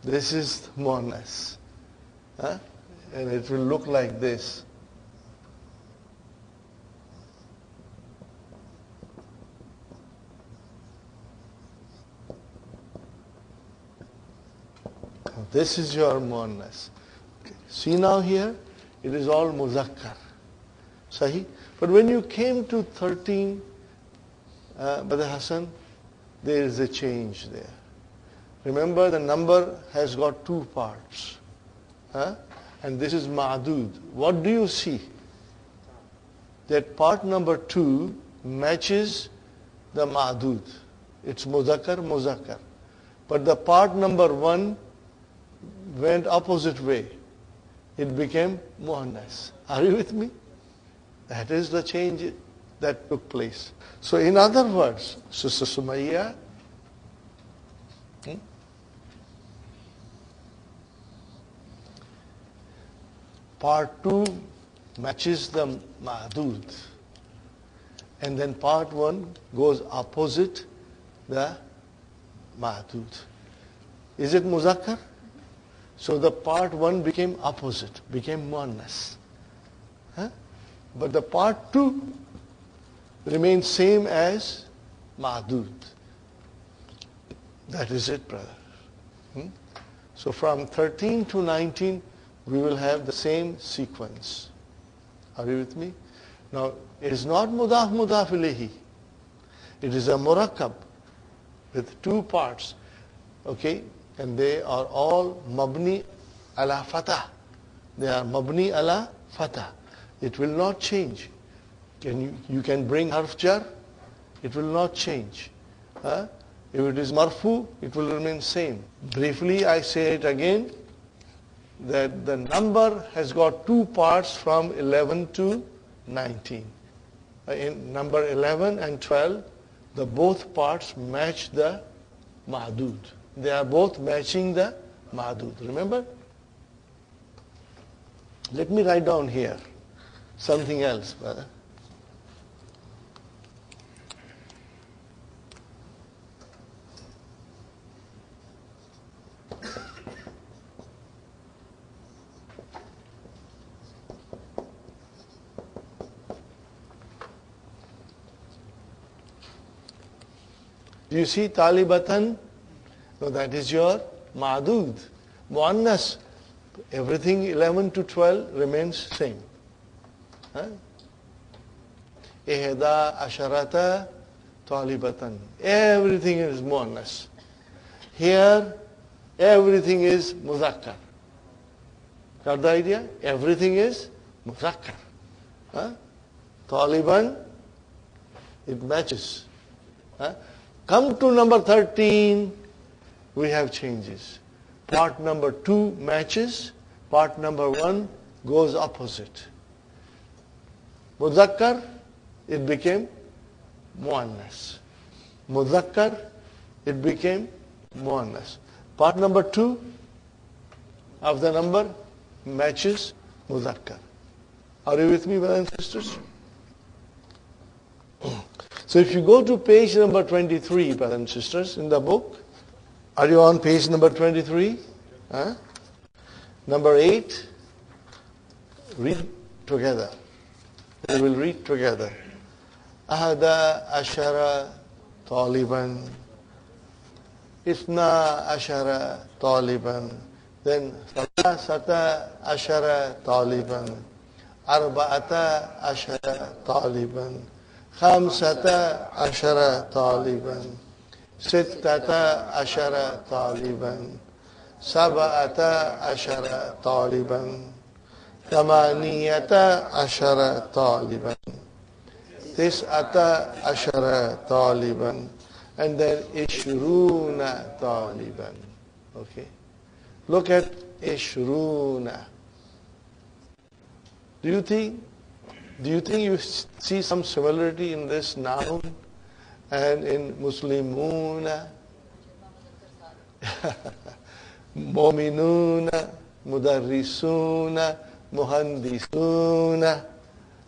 this is muannas. And it will look like this. This is your muannas. Okay. See now here, it is all muzakkar. Sahi? But when you came to 13, Brother Hassan, there is a change there. Remember, the number has got two parts. And this is ma'dud. What do you see? That part number 2 matches the ma'dud. It's muzakkar, muzakkar. But the part number 1 went opposite way. It became muannas. Are you with me? That is the change that took place. So in other words, Sister Sumayya, part 2 matches the ma'dud. And then part 1 goes opposite the ma'dud. Is it muzakkar? So the part 1 became opposite, became muannas. But the part 2 remains same as ma'dud. That is it, brother. So from 13 to 19, we will have the same sequence. Are you with me? Now, it is not mudaf mudaf ilayhi. It is a murakkab with two parts. Okay? And they are all mabni ala fatah. They are mabni ala fatah. It will not change. You can bring harf jar, it will not change. If it is marfu, it will remain same. Briefly, I say it again, that the number has got two parts from 11 to 19. In number 11 and 12, the both parts match the ma'dud. They are both matching the ma'dud. Remember? Let me write down here something else, brother. Do you see talibatan? No, that is your ma'dud. Muannas. Everything 11 to 12 remains same. Ihda asharata talibatan. Everything is muannas. Here, everything is muzakkar. Got the idea? Everything is muzakkar. Taliban, it matches. Come to number 13, we have changes. Part number 2 matches, part number 1 goes opposite. Muzakkar, it became muannas. Muzakkar, it became muannas. Part number 2 of the number matches muzakkar. Are you with me, brothers and sisters? So if you go to page number 23, brothers and sisters, in the book, are you on page number 23? Number 8, read together. We will read together. Ahada ashara taliban. Ithna ashara taliban. Then Salasata ashara taliban. Arba'ata ashara taliban. Khamsata ashara taliban. Sittata ashara taliban. Sab'ata ashara taliban. Thamaniyata ashara taliban. Tis'ata ashara taliban. And then Ishruna taliban. Okay. Look at Ishruna. Do you think you see some similarity in this noun and in Muslimuna, Mu'minuna, Mudarrisuna, Muhandisuna?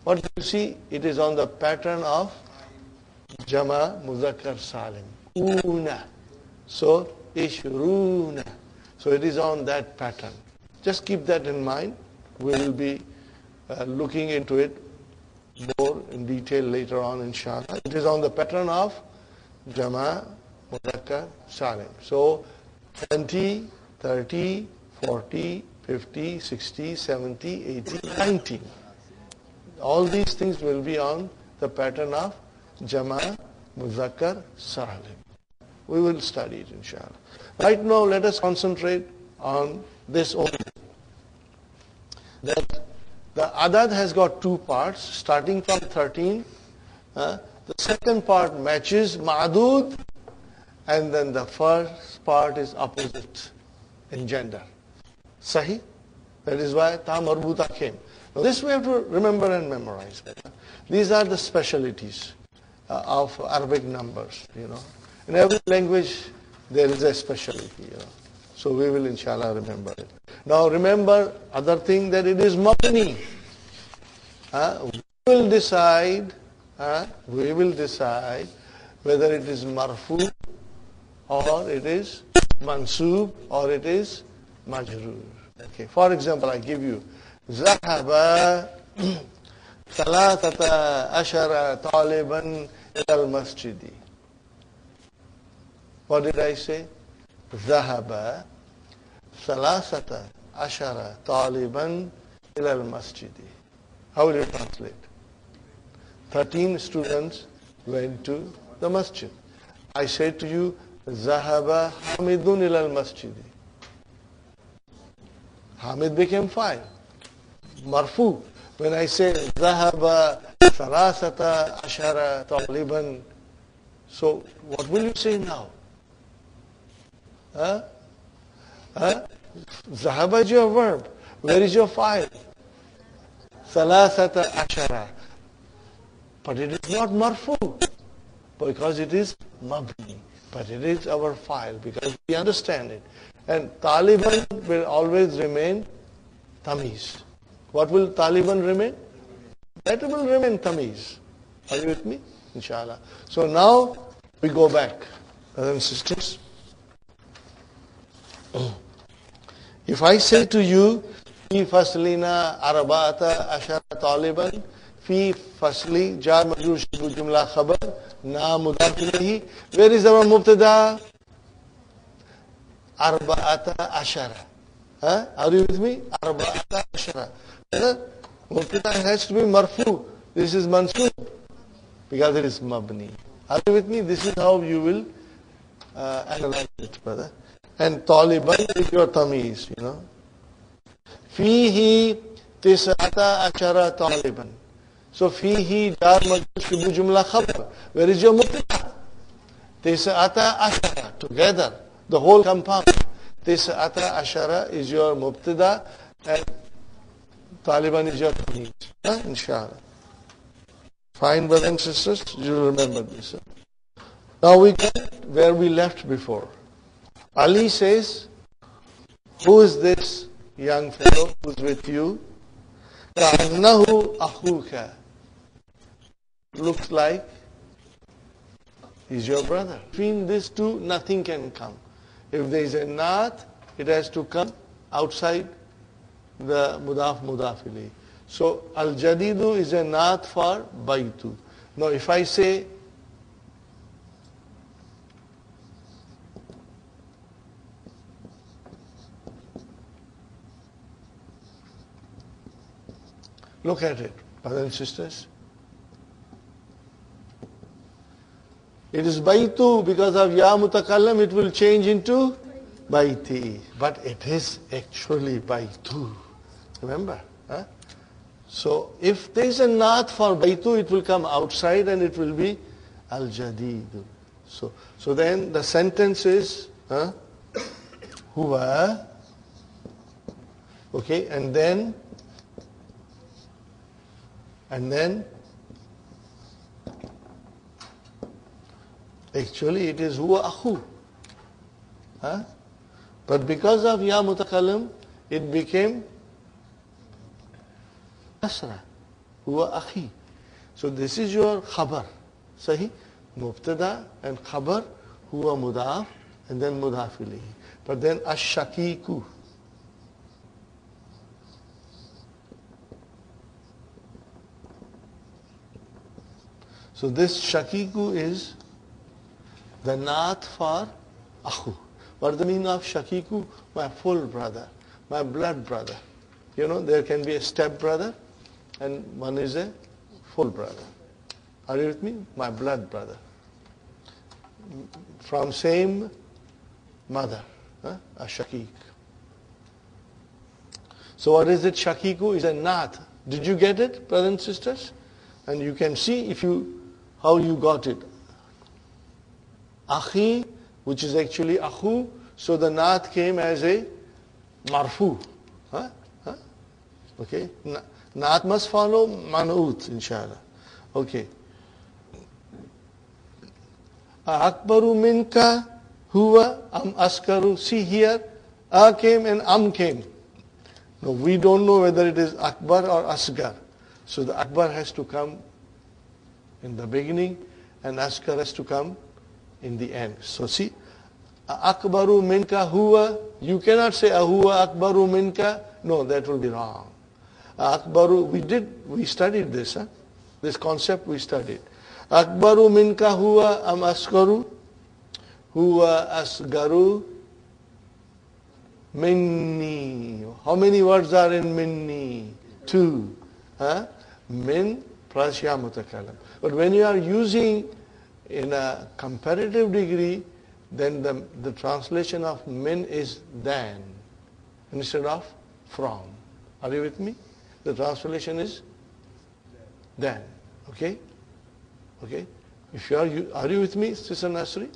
What do you see? It is on the pattern of Jama Muzakkar Salim. Una. So, Ishruna. So it is on that pattern. Just keep that in mind. We will be looking into it more in detail later on, inshallah. It is on the pattern of Jama Muzakkar Salim. So 20, 30, 40, 50, 60, 70, 80, 90. All these things will be on the pattern of Jama Muzakkar Salim. We will study it, inshallah. Right now, let us concentrate on this only. That the adad has got two parts, starting from 13. The second part matches ma'dud, and then the first part is opposite in gender. Sahi? That is why ta marbuta came. Now this we have to remember and memorize. These are the specialties of Arabic numbers, In every language, there is a specialty, So we will, inshallah, remember it. Now remember, other thing, that it is mabni. We will decide whether it is marfu, or it is mansub, or it is majroor. Okay. For example, I give you Zahaba ثلاثة عشر طالبا إلى المسجد. What did I say? ذهب ثلاثة عشر طالبا إلى المسجد. How will you translate? 13 students went to the masjid. I said to you, Zahaba Hamidun ilal masjid. Hamid became 5. Marfu. When I say Zahaba Sarasata Ashara Taliban, so what will you say now? Zahaba is your verb. Where is your file? Salasata Ashara. But it is not marfu because it is mabni. But it is our file because we understand it. And Taliban will always remain tamiz. What will Taliban remain? That will remain tamiz. Are you with me? Inshallah. So now we go back. Brothers and sisters. If I say to you, في فصلنا أربعة عشر طالبا في فصل جار مجرور شبه جملة خبر نا مضاف إليه. Where is our مبتدا? أربعة عشر. Are you with me? أربعة عشر. Mubtada has to be marfu. This is mansub because it is mabni. Are you with me? This is how you will analyze it, brother. And taliban is your tamiz, you know. Fihi tis'ata ashara taliban. So fihi jar majrur shibhu jumla khabar. Where is your mubtada? Tis'ata ashara. Together, the whole compound. Tis'ata ashara is your mubtada and Taliban is your tamiz. Inshallah. Fine, brothers and sisters, you remember this. Now we get where we left before. Ali says, who is this young fellow who's with you? كَأَنَّهُ أَخُوكَ. Looks like he's your brother. Between these two, nothing can come. If there is a naat, it has to come outside the mudaf ilayh. So al-jadidu is a naat for baytu. Now if I say look at it, brothers and sisters. It is baytu because of ya mutakallam, it will change into bayti. But it is actually baytu. Remember? So if there is a naat for baytu, it will come outside and it will be al-jadidu. So then the sentence is huwa. Okay, and then actually it is huwa akhu. But because of ya mutakallim, it became asra. Huwa akhi. So this is your khabar. Sahi? Mubtada and khabar, huwa mudaf, and then mudaf ilayhi. But then ash-shakiku. So this shakiku is the naat for akhu. What is the meaning of shakiku? My full brother, my blood brother. You know, there can be a step brother and one is a full brother. Are you with me? My blood brother. From same mother, a shakik. So what is it? Shakiku is a naat. Did you get it, brothers and sisters? And you can see how you got it. Akhi, which is actually akhu, so the naat came as a marfu. Okay, naat must follow man'ut, inshallah. Okay. Akbaru minka huwa am askaru. See here, a came and am came. No, we don't know whether it is akbar or asgar. So the akbar has to come in the beginning and askar has to come in the end. So see, akbaru minka huwa, you cannot say huwa akbaru minka. No, that will be wrong. Akbaru, we studied this, this concept we studied. Akbaru minka huwa am askaru, huwa asgaru minni. How many words are in minni? 2. Min plus ya mutakallam. But when you are using in a comparative degree, then the translation of min is than instead of from. Are you with me? The translation is than. Okay? Okay? If you are you with me, Sister Nasri?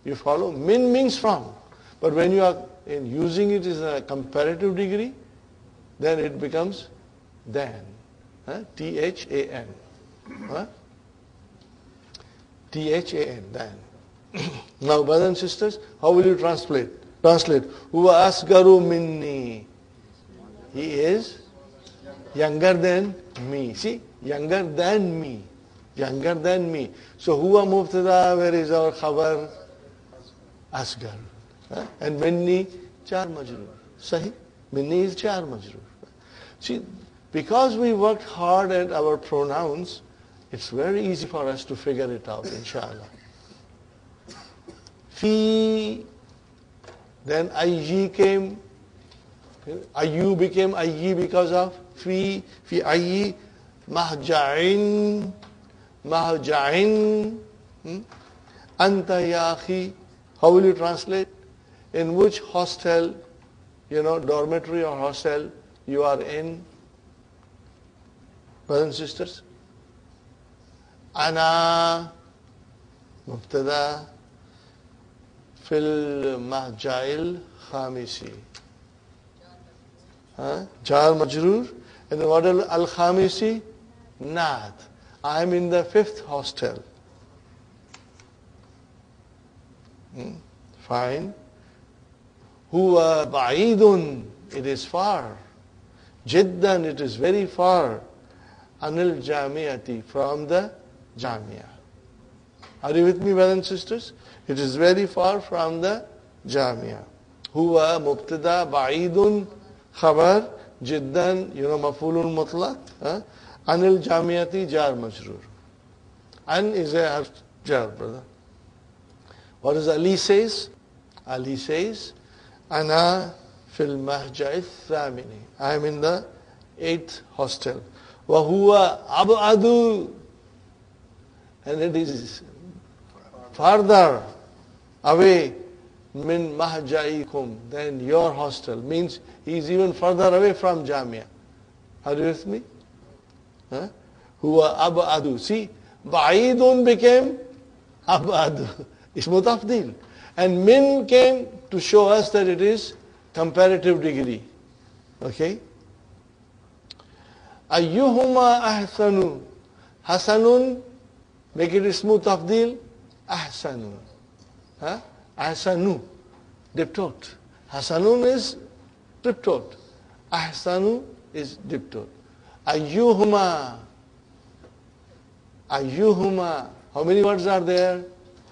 You follow? Min means from. But when you are using it in a comparative degree, then it becomes than. T-H-A-N. T-H-A-N, than. Now, brothers and sisters, how will you translate? Huwa asgaru minni. He is younger than me. See, younger than me. Younger than me. So, huwa mubtada, where is our khabar? Asgar. And minni, char majroor. Sahi? Minni is char majroor. See, because we worked hard at our pronouns, it's very easy for us to figure it out, inshallah. Fi, then ayyi came, ayyu became ayyi because of fi ayyi, mahja'in, anta ya akhi. How will you translate? In which hostel, dormitory or hostel you are in? Brothers and sisters? Ana mubtada fil mahja'il khamisi. Jar majroor. And what is al-khamisi? Naat. I am in the 5th hostel. Fine. Huwa ba'idun. It is far. Jiddan. It is very far. Anil jamiati. From the jamia. Are you with me, brothers and sisters? It is very far from the jamia. Huwa mubtada ba'idun khabar jiddan, mafulun mutlaq. Anil jamiati jar majroor. An is a harf jar, brother. What does Ali says? Ali says, Ana fil mahja'i thamini. I am in the 8th hostel. Wa huwa ab'adu. And it is farther away min mahja'ikum than your hostel. Means he is even further away from Jamia. Are you with me? Huwa ab'adu. See, ba'idun became ab'adu. Ismu tafdil. And min came to show us that it is comparative degree. Okay? Ayyuhuma ahsanu. Hasanun, make it ismu tafdil. Ahsanu. Ahsanu. Diptote. Hasanun is diptote. Ahsanu is diptote. Ayyuhuma. Ayyuhuma. How many words are there?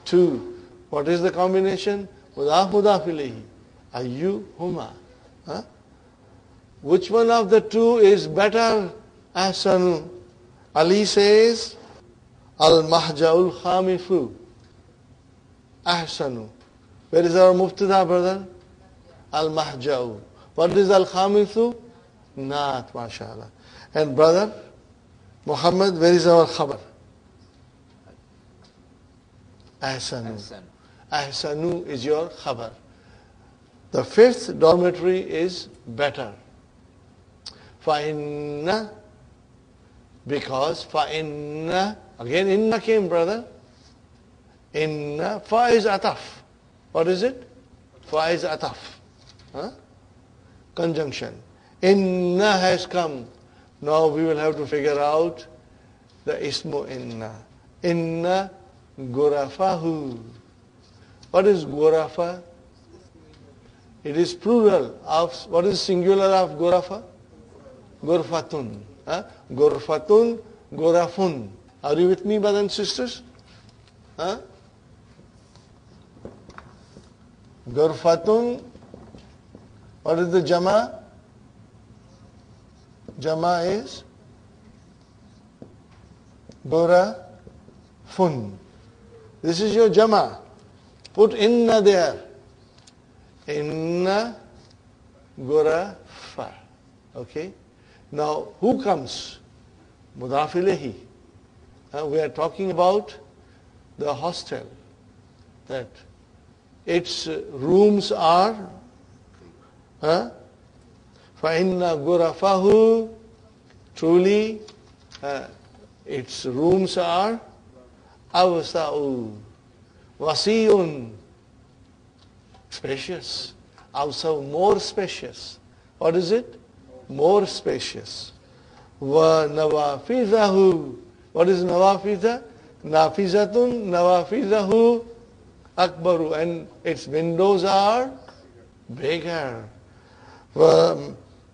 2. What is the combination? Mudaf mudaf ilayhi. Ayyuhuma. Which one of the 2 is better? Ahsanu. Ali says, Al-mahja'ul khamifu. Ahsanu. Where is our mubtada, brother? Al-mahja'u. What is al-khamifu? Naat, mashallah. And brother, Muhammad, where is our khabar? Ahsanu. Ahsanu is your khabar. The 5th dormitory is better. Fa'inna, because fa'inna, again inna came, brother. Inna, fa is ataf. What is it? Fa is ataf. Conjunction. Inna has come. Now we will have to figure out the ismu inna. Inna Gurafahu. What is Gurafa? It is plural of, what is singular of Gurafa? Gurfatun. Gurfatun, Gurafun. Are you with me, brothers and sisters? Gurfatun. What is the Jama? Jama is Gurafun. This is your Jama. Put inna there. Inna Gurafa. Okay? Now, who comes? Mudaf ilayhi. We are talking about the hostel. That its rooms are فَإِنَّ غُرَفَهُ truly its rooms are أَوْسَعُ وَسِيٌّ spacious. Also more spacious. What is it? More spacious. وَنَوَافِذَهُ what is nawafidha? Nafizatun nawafizahu akbaru, and its windows are bigger.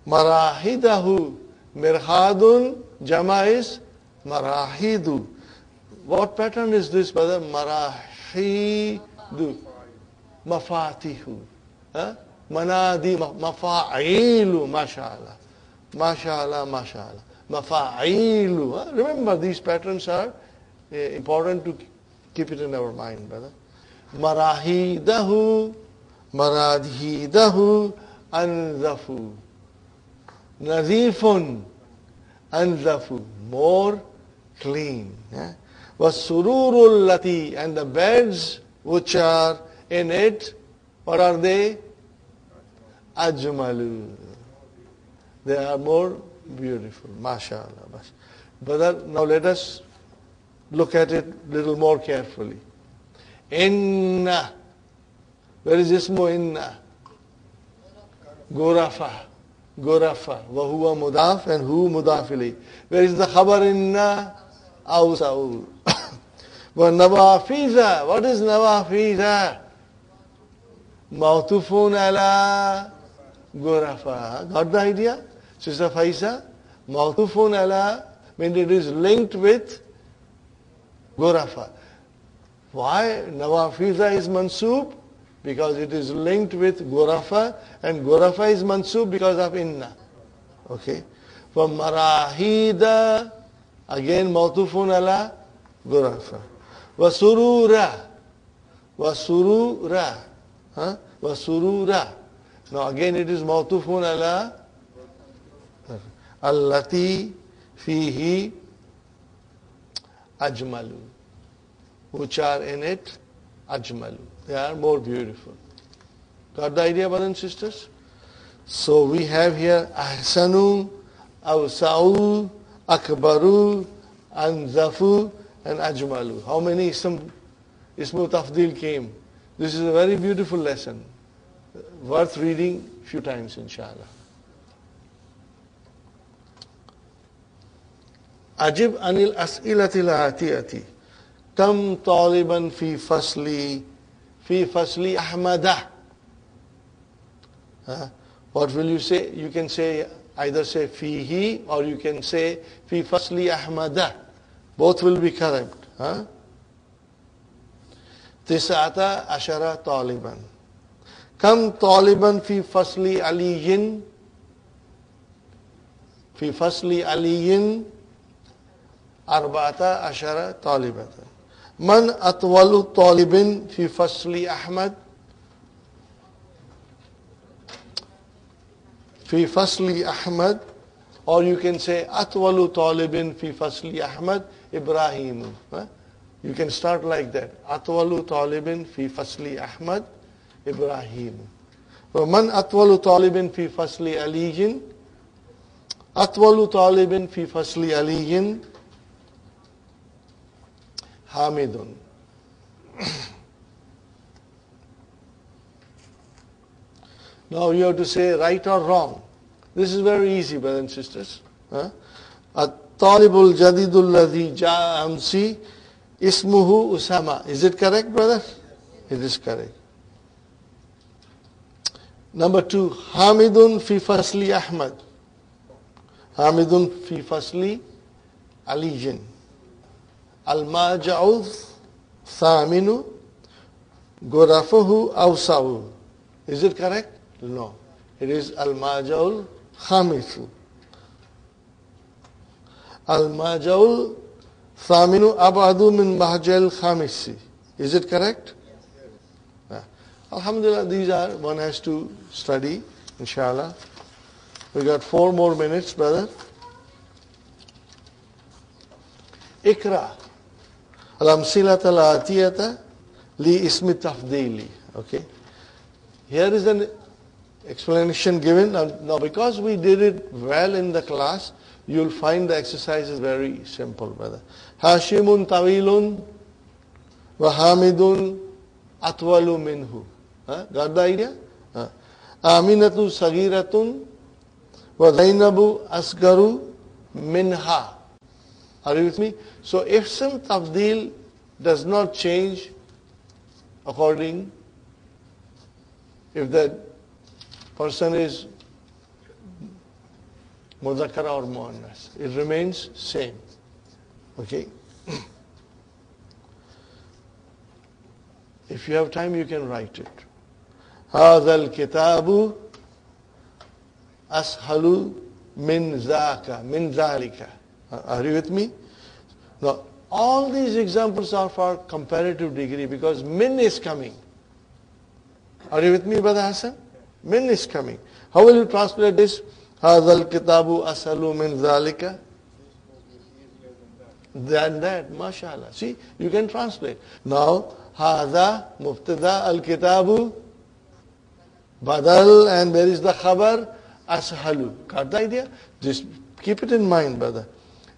Marahidahu mirhadun jama is marahidu. What pattern is this, brother? Marahidu mafatihu. Manadi mafa'ilu, mashallah. Mashallah, mashallah. Mafa'ilu. Remember, these patterns are important to keep it in our mind, brother. Marahidahu, maradhidahu, anzafu. Nazifun, anzafu. More clean. Wasururul lati, and the beds which are in it, what are they? Ajmalu. They are more beautiful. MashaAllah. Brother, now let us look at it a little more carefully. Inna. Where is ismu inna? Gorafa. Gorafa. Wahuwa mudaf and hu mudafili. Where is the khabar inna? Awsa'u. But nawafiza. What is nawafiza? Mawtufun ala gorafa. Got the idea? Sister Faisa? Mawtufun ala means it is linked with gorafa. Why nawafiza is mansub? Because it is linked with gorafa, and gorafa is mansub because of inna. Okay. From marahida, again mawtufun ala gorafa. Wasurura. Wasurura. Wasurura. Now again it is mawtufun ala allati fihi ajmalu, which are in it ajmalu. They are more beautiful. Got the idea, brothers and sisters? So we have here ahsanu, awsa'u, akbaru, anzafu, and ajmalu. How many ismu tafdil came? This is a very beautiful lesson, worth reading few times, inshallah. Ajib anil as'ilatil atiyati. Kam taliban fi fasli ahmadah. What will you say? You can say either say fihi or you can say fi fasli ahmadah. Both will be correct. Tis'ata ashara taliban. Kam taliban fi fasli aliyin. Fi fasli aliyin arba'ata ashara talibatan. Man atwalu talibin fi fasli Ahmad. Fi fasli Ahmad. Or you can say atwalu talibin fi fasli Ahmad Ibrahim. You can start like that. Atwalu talibin fi fasli Ahmad Ibrahim. Man atwalu talibin fi fasli aliyin. Atwalu talibin fi fasli aliyin Hamidun. Now you have to say right or wrong. This is very easy, brothers and sisters. At-talibul jadidul ladhi ja'a amsi ismuhu Usama. Is it correct, brother? It is correct. Number 2, Hamidun fi fasli Ahmad. Hamidun fi fasli Aliyin. Al-maja'u thaminu gorafahu awsa'u. Is it correct? No. It is al-maja'u khamisu. Al-maja'u thaminu abadu min mahjal khamisi. Is it correct? Yeah. Alhamdulillah, these are, one has to study, inshallah. We got 4 more minutes, brother. Ikra. Al-amsilata al-atiyata li ismi tafdili. Okay. Here is an explanation given. Now because we did it well in the class, you'll find the exercise is very simple, brother. Hashimun tawilun wa hamidun atwalu minhu. Got the idea? Aminatu sagiratun wa Zainabu asgaru minha. Are you with me? So if some tafdil does not change according, if the person is muzakkar or muannas, it remains same. Okay? If you have time, you can write it. هذا الكتاب أسهل من ذاك من ذلك. Are you with me? Now, all these examples are for comparative degree because min is coming. Are you with me, Brother Hassan? Min is coming. How will you translate this? هذا الكتاب أسهل من ذلك. Than that, mashallah. See, you can translate. Now, هذا مبتدا الكتاب badal, and there is the khabar ashalu. Got the idea? Just keep it in mind, brother.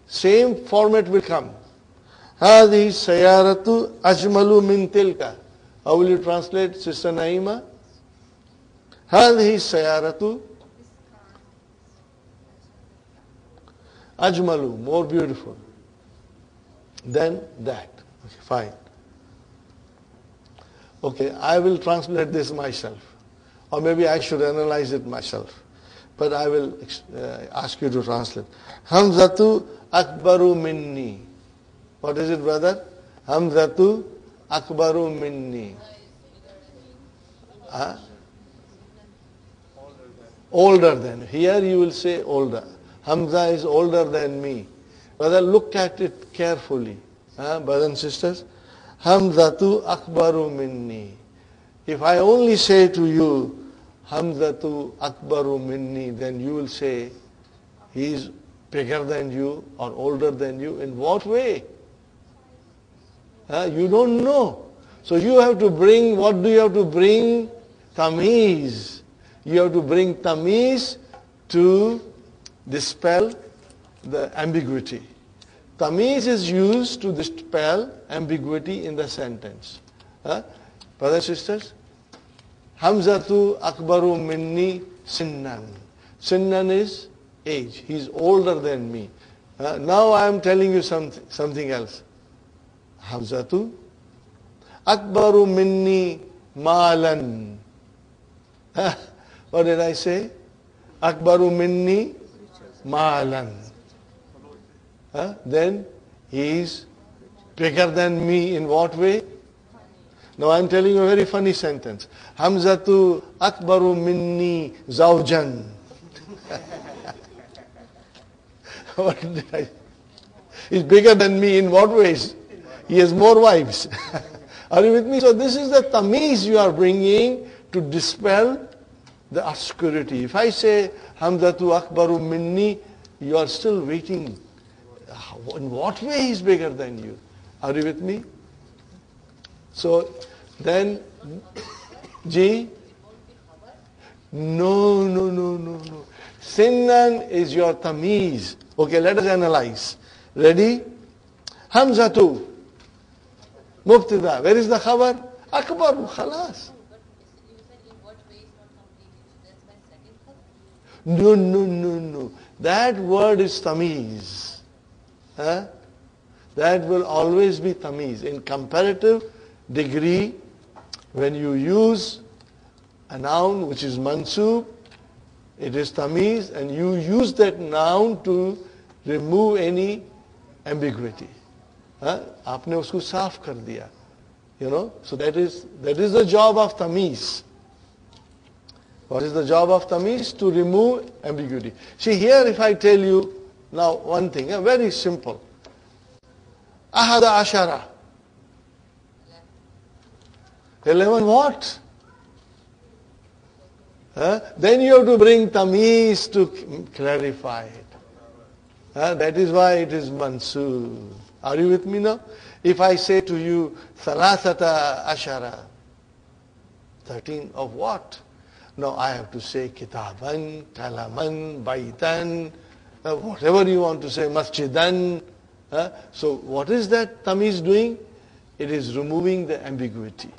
Same format will come. هذه السيارة أجمل من تلك. How will you translate, Sister Naima? هذه السيارة أجمل, more beautiful than that. Okay, fine. Okay, I will translate this myself. Or maybe I should analyze it myself. But I will ask you to translate. Hamzatu akbaru minni. What is it, brother? Hamzatu akbaru minni. Older than. Here you will say older. Hamza is older than me. Brother, look at it carefully. Brothers and sisters. Hamzatu akbaru minni. If I only say to you, Hamzatu akbaru minni, then you will say, he is bigger than you or older than you. In what way? You don't know. So you have to bring, what do you have to bring? Tamiz. You have to bring tamiz to dispel the ambiguity. Tamiz is used to dispel ambiguity in the sentence. Brothers and sisters, Hamzatu akbaru minni sinnan. Sinnan is age. He is older than me. Now I am telling you something else. Hamzatu akbaru minni malan. What did I say? Akbaru minni malan. Then he is bigger than me in what way? Now I am telling you a very funny sentence. Hamzatu akbaru minni zawjan. What did I say? He's bigger than me in what ways? He has more wives. Are you with me? So this is the tamiz you are bringing to dispel the obscurity. If I say Hamzatu akbaru minni, you are still waiting. In what way he is bigger than you? Are you with me? So then, Ji? No. Sinnan is your tamiz. Okay, let us analyze. Ready? Hamzatu. Mubtada. Where is the khabar? Akbar. Khalas. No. That word is tamiz. That will always be tamiz. In comparative degree, when you use a noun which is mansub, it is tamiz, and you use that noun to remove any ambiguity. आपने उसको साफ कर दिया. You know, so that is the job of tamiz. What is the job of tamiz? To remove ambiguity. See here, if I tell you now one thing, very simple. Ahada ashara. 11 what? Then you have to bring tamiz to clarify it. That is why it is mansub. Are you with me now? If I say to you, Thalathata Ashara, 13 of what? No, I have to say Kitaban, Kalaman, Baitan, whatever you want to say, Masjidan. So what is that tamiz doing? It is removing the ambiguity.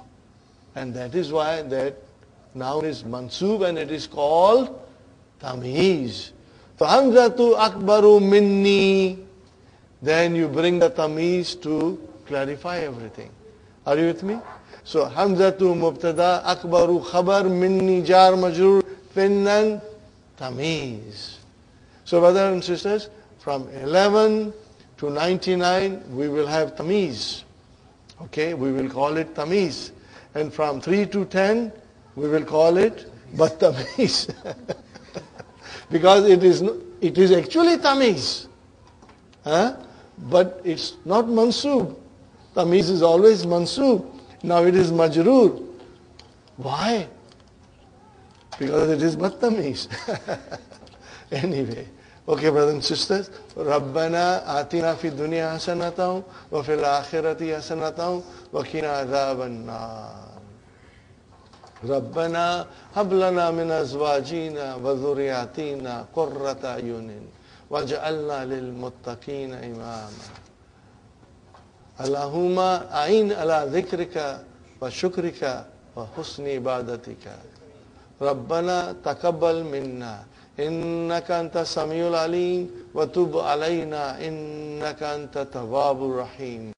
And that is why that noun is mansub and it is called tamiz. So Hamzatu akbaru minni. Then you bring the tamiz to clarify everything. Are you with me? So Hamzatu mubtada akbaru khabar minni jar majrur finnan tamiz. So brothers and sisters, from 11 to 99 we will have tamiz. Okay, we will call it tamiz. And from 3 to 10 we will call it battamiz. Because it is actually tamiz. But it's not mansub. Tamiz is always mansub. Now it is majroor. Why? Because it is battamiz. Anyway. Okay, brothers and sisters. Rabbana atina fi dunya hasanatan wa fil akhirati hasanatan wa qina adhaban nar. Rabbana hab lana min azwajina wa dhurriyyatina qurrata ayunin waj'alna lil muttaqina imama. Allahumma a'in ala dhikrika wa shukrika wa husni ibadatika. Rabbana taqabbal minna innaka anta samiul alim wa tub alayna innaka anta tawwabur rahim.